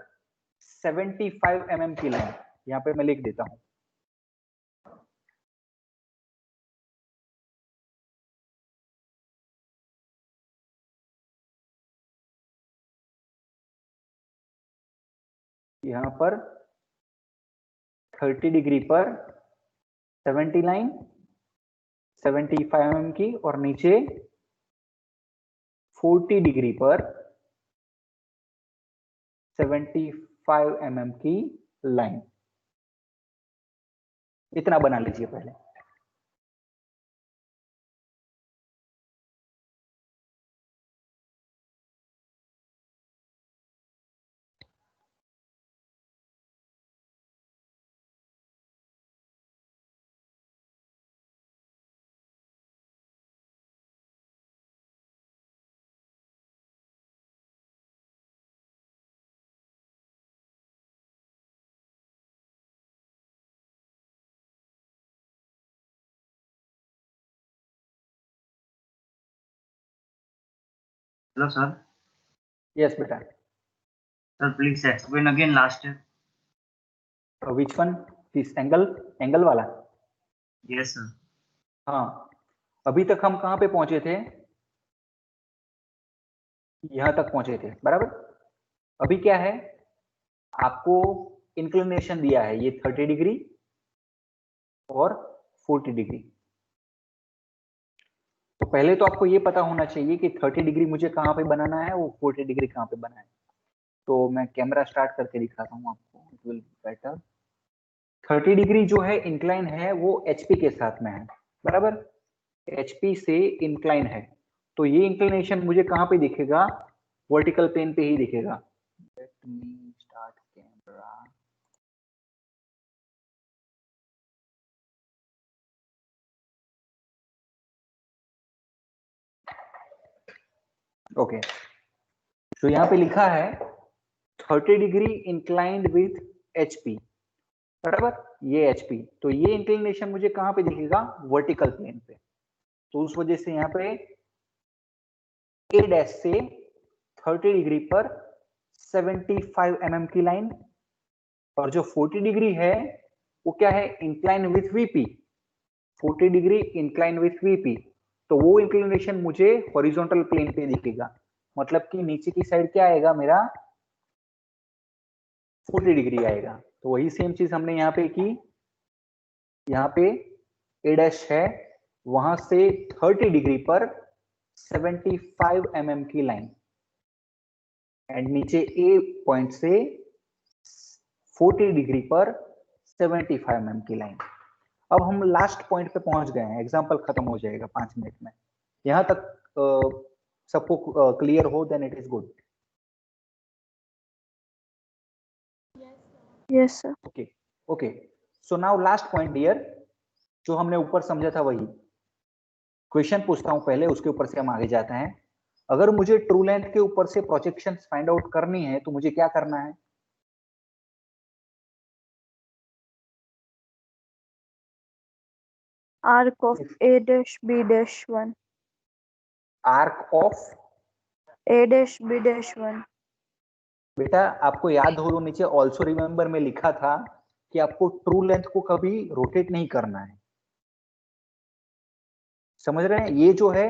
75 mm की लाइन यहाँ पे मैं लिख देता हूं। यहाँ पर 30 डिग्री पर 70 लाइन 75 mm की, और नीचे 40 डिग्री पर 75 mm की लाइन। इतना बना लीजिए पहले। Hello, sir. यस बेटा। Sir, please explain again last step. Which one? This angle वाला? Yes, sir. हाँ, अभी तक हम कहाँ पे पहुंचे थे? यहां तक पहुंचे थे, बराबर। अभी क्या है? आपको इंक्लिनेशन दिया है, ये 30 डिग्री और 40 डिग्री। तो पहले तो आपको ये पता होना चाहिए कि 30 डिग्री मुझे कहाँ पे बनाना है, वो 40 डिग्री कहाँ पे बनाना है। तो मैं कैमरा स्टार्ट करके दिखाता हूँ आपको, इट विल बेटर। 30 डिग्री जो है इंक्लाइन है वो एचपी के साथ में है, बराबर। एचपी से इंक्लाइन है, तो ये इंक्लिनेशन मुझे कहाँ पे दिखेगा? वर्टिकल प्लेन पे ही दिखेगा। Let me start camera. Okay, तो यहाँ पे लिखा है 30 डिग्री इंक्लाइंड विथ एचपी, बराबर। ये एचपी, तो ये इंक्लिनेशन मुझे कहाँ पे दिखेगा? वर्टिकल प्लेन पे। तो उस वजह से यहाँ पे ए डैश से 30 डिग्री पर 75 mm की लाइन, और जो 40 डिग्री है वो क्या है? Incline with VP. 40 degree incline with VP, तो वो इंक्लिनेशन मुझे हॉरिजॉन्टल प्लेन पे दिखेगा। मतलब कि नीचे की साइड क्या आएगा मेरा? 40 डिग्री आएगा। तो वही सेम चीज हमने यहाँ पे की। यहाँ पे ए डैश है, वहां से 30 डिग्री पर 75 mm की लाइन, एंड नीचे ए पॉइंट से 40 डिग्री पर 75 mm की लाइन। अब हम लास्ट पॉइंट पे पहुंच गए हैं, एग्जांपल खत्म हो जाएगा 5 मिनट में। यहां तक सबको क्लियर हो, then it is good. Yes, sir. Okay okay, so now last point dear, जो हमने ऊपर समझा था वही क्वेश्चन पूछता हूं पहले, उसके ऊपर से हम आगे जाते हैं। अगर मुझे ट्रू लेंथ के ऊपर से प्रोजेक्शन फाइंड आउट करनी है तो मुझे क्या करना है? Arc of A dash B dash 1. Arc of A dash B dash 1. बेटा आपको याद हो तो नीचे ऑल्सो रिमेंबर में लिखा था कि आपको ट्रू लेंथ को कभी रोटेट नहीं करना है। समझ रहे हैं? ये जो है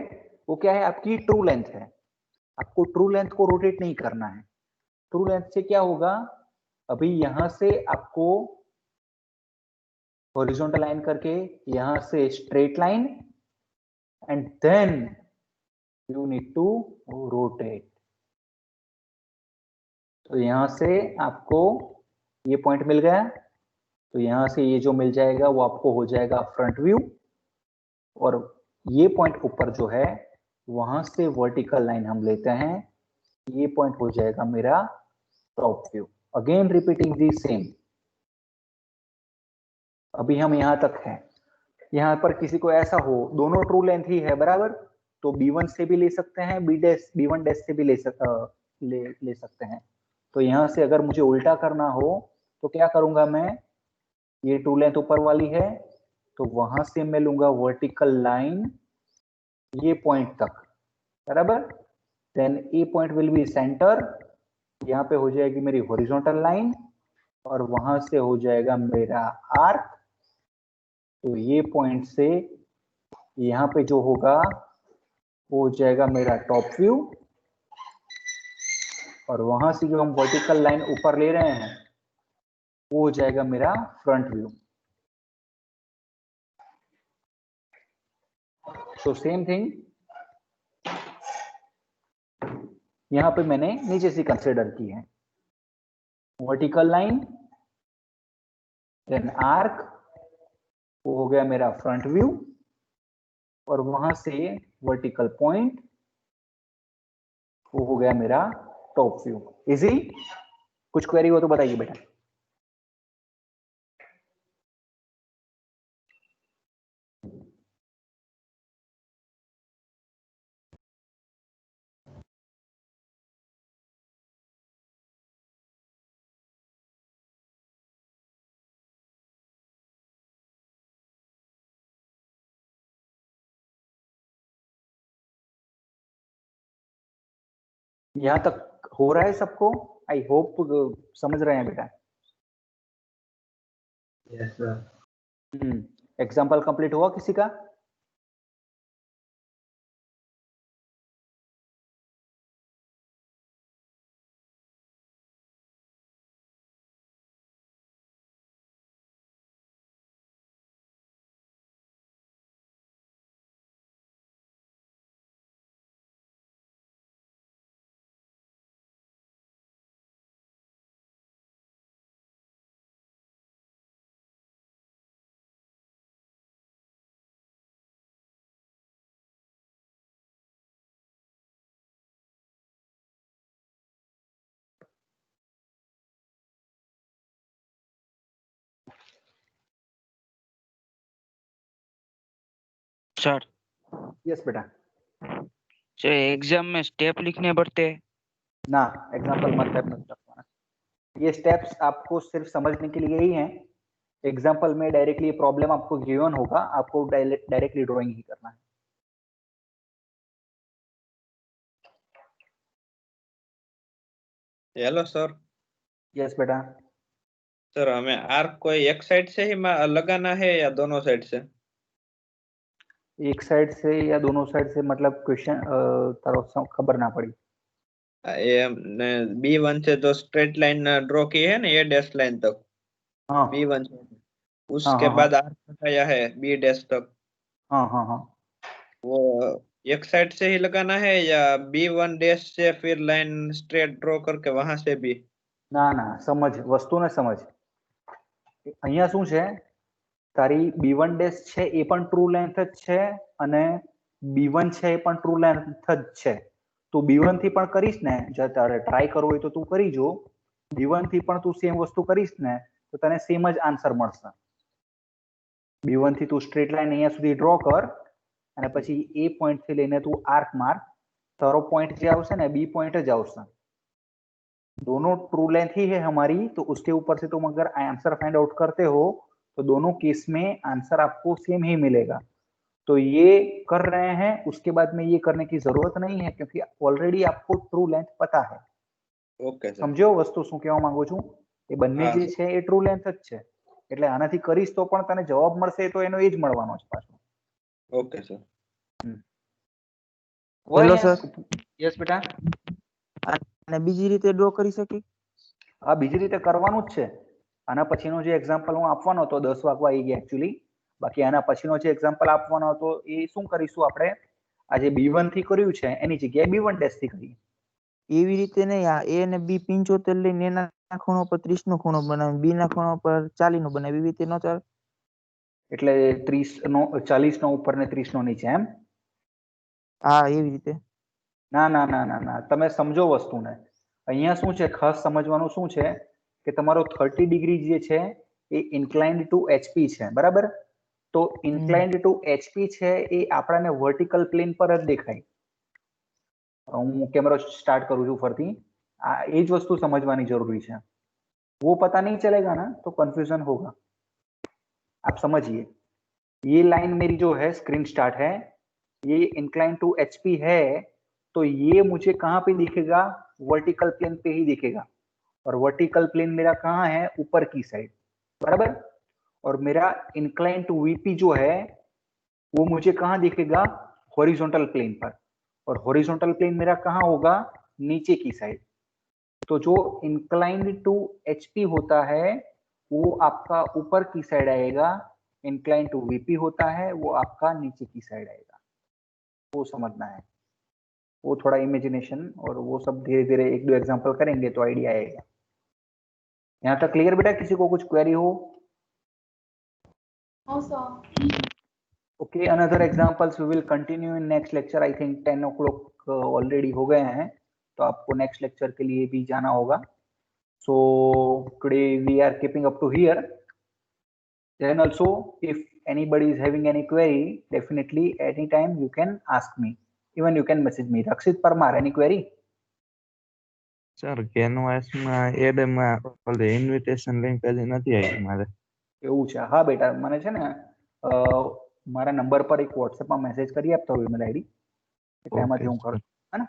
वो क्या है? आपकी ट्रू लेंथ है। आपको ट्रू लेंथ को रोटेट नहीं करना है। ट्रू लेंथ से क्या होगा? अभी यहां से आपको हॉरिजॉन्टल लाइन करके यहां से straight line, and then you need to rotate. तो यहां से आपको ये पॉइंट मिल गया, तो यहां से ये जो मिल जाएगा वो आपको हो जाएगा फ्रंट व्यू, और ये पॉइंट ऊपर जो है वहां से वर्टिकल लाइन हम लेते हैं ये पॉइंट हो जाएगा मेरा top view. Again repeating the same. अभी हम यहां तक हैं। यहां पर किसी को ऐसा हो दोनों ट्रू लेंथ ही है बराबर, तो B1 से भी ले सकते हैं, B1 डैश से भी ले सकते हैं। तो यहां से अगर मुझे उल्टा करना हो तो क्या करूंगा मैं, ये ट्रू लेंथ ऊपर वाली है तो वहां से मैं लूंगा वर्टिकल लाइन ये पॉइंट तक बराबर, then A point will be center, यहाँ पे हो जाएगी मेरी हॉरिजॉन्टल लाइन और वहां से हो जाएगा मेरा आर्क। तो ये पॉइंट से यहाँ पे जो होगा वो हो जाएगा मेरा टॉप व्यू, और वहां से जो हम वर्टिकल लाइन ऊपर ले रहे हैं वो हो जाएगा मेरा फ्रंट व्यू। तो सेम थिंग यहां पे मैंने नीचे से कंसिडर की है, वर्टिकल लाइन देन आर्क, वो हो गया मेरा फ्रंट व्यू, और वहां से वर्टिकल पॉइंट वो हो गया मेरा टॉप व्यू। इजी? कुछ क्वेरी हो तो बताइए बेटा। यहां तक हो रहा है सबको? आई होप समझ रहे हैं बेटा। Yes sir. एग्जाम्पल कंप्लीट हुआ किसी का? सर यस बेटा। सर एग्जाम में स्टेप लिखने पड़ते हैं? ना, एग्जाम्पल मत रखना। ये स्टेप्स आपको सिर्फ समझने के लिए ही हैं। एग्जाम्पल में डायरेक्टली प्रॉब्लम आपको गिवन होगा, आपको डायरेक्टली ड्राइंग ही करना है। Hello sir. यस बेटा। सर हमें आर्क कोई एक साइड से ही लगाना है या दोनों साइड से? एक साइड से या दोनों साइड से मतलब क्वेश्चन तारो खबर ना पड़ी। ये B1 से जो स्ट्रेट लाइन ड्रॉ की है ना ये डैश लाइन तक, हाँ B1 से, हाँ उसके हाँ बाद आर्क लगाया है B डैश तक, हाँ हाँ हाँ। वो एक साइड से ही लगाना है या B1 डैश से फिर लाइन स्ट्रेट ड्रॉ करके वहां से भी? ના ના સમજ, વસ્તુને સમજ। અહીંયા શું છે, તારી B1 ડેશ છે એ પણ ટ્રુ લેન્થ જ છે અને B1 છે એ પણ ટ્રુ લેન્થ જ છે। તું B1 થી પણ કરીશ ને, જો તારે ટ્રાય કરવું હોય તો તું કરી જો, B1 થી પણ તું સેમ વસ્તુ કરીશ ને તો તને સેમ જ આન્સર મળશે। B1 થી તું સ્ટ્રેટ લાઈન અહીંયા સુધી ડ્રો કર અને પછી એ પોઈન્ટ થી લઈને તું આર્ક માર, તારો પોઈન્ટ જે આવશે ને B પોઈન્ટ જ આવશે। दोनों ट्रू लेंथ ही है हमारी, तो उसके ऊपर से तुम अगर आंसर फाइंड आउट करते हो तो दोनों केस में आंसर आपको सेम ही मिलेगा। तो ये कर रहे हैं, उसके बाद में ये करने की जरूरत नहीं है क्योंकि ऑलरेडी आपको ट्रू लेंथ पता है। Okay sir. समझो वस्तु શું કહેવા માંગુ છું? એ બંને જે છે એ ટ્રુ લેન્થ જ છે, એટલે આનાથી કરીશ તો પણ તને જવાબ મળશે તો એનો એ જ મળવાનો છે પાછો। Okay sir. Hello sir, yes बेटा। અને બીજી રીતે ડ્રો કરી શકી? આ બીજી રીતે કરવાનું જ છે। આના પછીનો જે એક્ઝામ્પલ હું આપવાનો હતો 10 વાગવા આવી ગયા एक्चुअली, બાકી આના પછીનો જે એક્ઝામ્પલ આપવાનો હતો એ શું કરીશું આપણે, આ જે B1 થી કર્યું છે એની જગ્યાએ B1 ડેશ થી કરીએ। એવી રીતે નહીં, આ A ને B 75 લઈને એના ખૂણો પર 30 નો ખૂણો બનાવે, B ના ખૂણો પર 40 નો બનાવે, એવી રીતે નો ચાલે? એટલે 30 નો 40 નો ઉપર ને 30 નો નીચે એમ? હા એવી રીતે। ના ના ના ના ના તમે સમજો વસ્તુને. અહીંયા શું છે ખાસ સમજવાનું શું છે કે તમારો 30 ડિગ્રી જે છે એ ઇન્ક્લાઇન્ડ ટુ એચપી છે, બરાબર? તો ઇન્ક્લાઇન્ડ ટુ એચપી છે એ આપણાને વર્ટિકલ પ્લેન પર જ દેખાય. હું કેમેરો स्टार्ट करूँ છું ફરતી. ये જ वस्तु समझवानी जरूरी है. वो पता नहीं चलेगा ना तो कंफ्यूजन होगा. आप समझिए, ये लाइन मेरी जो है स्क्रीन स्टार्ट है, ये इंक्लाइन टू एचपी है, तो ये मुझे कहाँ पे दिखेगा? वर्टिकल प्लेन पे ही दिखेगा. और वर्टिकल प्लेन मेरा कहाँ है? ऊपर की साइड, बराबर? और मेरा इंक्लाइन टू वीपी जो है वो मुझे कहाँ दिखेगा? हॉरिजॉन्टल प्लेन पर. और हॉरिजॉन्टल प्लेन मेरा कहाँ होगा? नीचे की साइड. तो जो इंक्लाइंड टू एचपी होता है वो आपका ऊपर की साइड आएगा, इंक्लाइन टू वीपी होता है वो आपका नीचे की साइड आएगा. वो समझना है. वो थोड़ा इमेजिनेशन और वो सब धीरे धीरे एक दो एग्जांपल करेंगे तो आइडिया आएगा. यहाँ तक क्लियर बेटा? किसी को कुछ क्वेरी हो? हाँ sir. Okay, another examples we will continue in next lecture. I think 10 o'clock already हो गए हैं, तो आपको next lecture के लिए भी जाना होगा. So today we are keeping up to here. Then also, if anybody is having any query, definitely anytime you can ask me. Even you can message me. Rakshit Parmar, any query? Sir કેનવાસમાં એડમાં ઓલી invitation link હજી નથી આવી મારે. એવું છે? હા બેટા, મને છે ને મારા નંબર પર એક વોટ્સએપમાં મેસેજ કરી આપતો હોય ઈમેલ આઈડી, એટલે એમાંથી હું કરું. હે ને?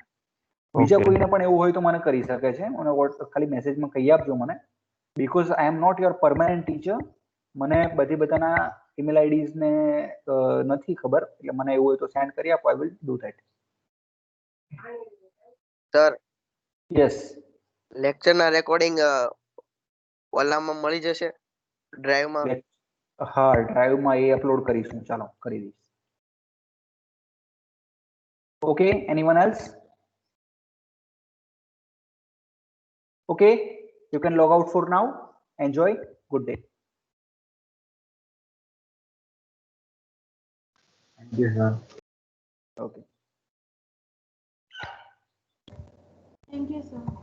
બીજા કોઈને પણ એવું હોય તો મને કરી શકે છે. મને ખાલી મેસેજમાં કહી આપજો મને, because I am not your permanent teacher. મને બધાના ઈમેલ આઈડીઝ ને નથી ખબર, એટલે મને એવું હોય તો સેન્ડ કરી આપો. I will do that. Sir yes, lecture ના રેકોર્ડિંગ ઓલામાં મળી જશે ડ્રાઈવમાં? હા, ડ્રાઈવમાં એ અપલોડ કરીશું. ચાલો કરી દઈશ. Okay, anyone else? Okay, you can log out for now. Enjoy. Good day. Thank you, sir. Okay. Thank you, sir.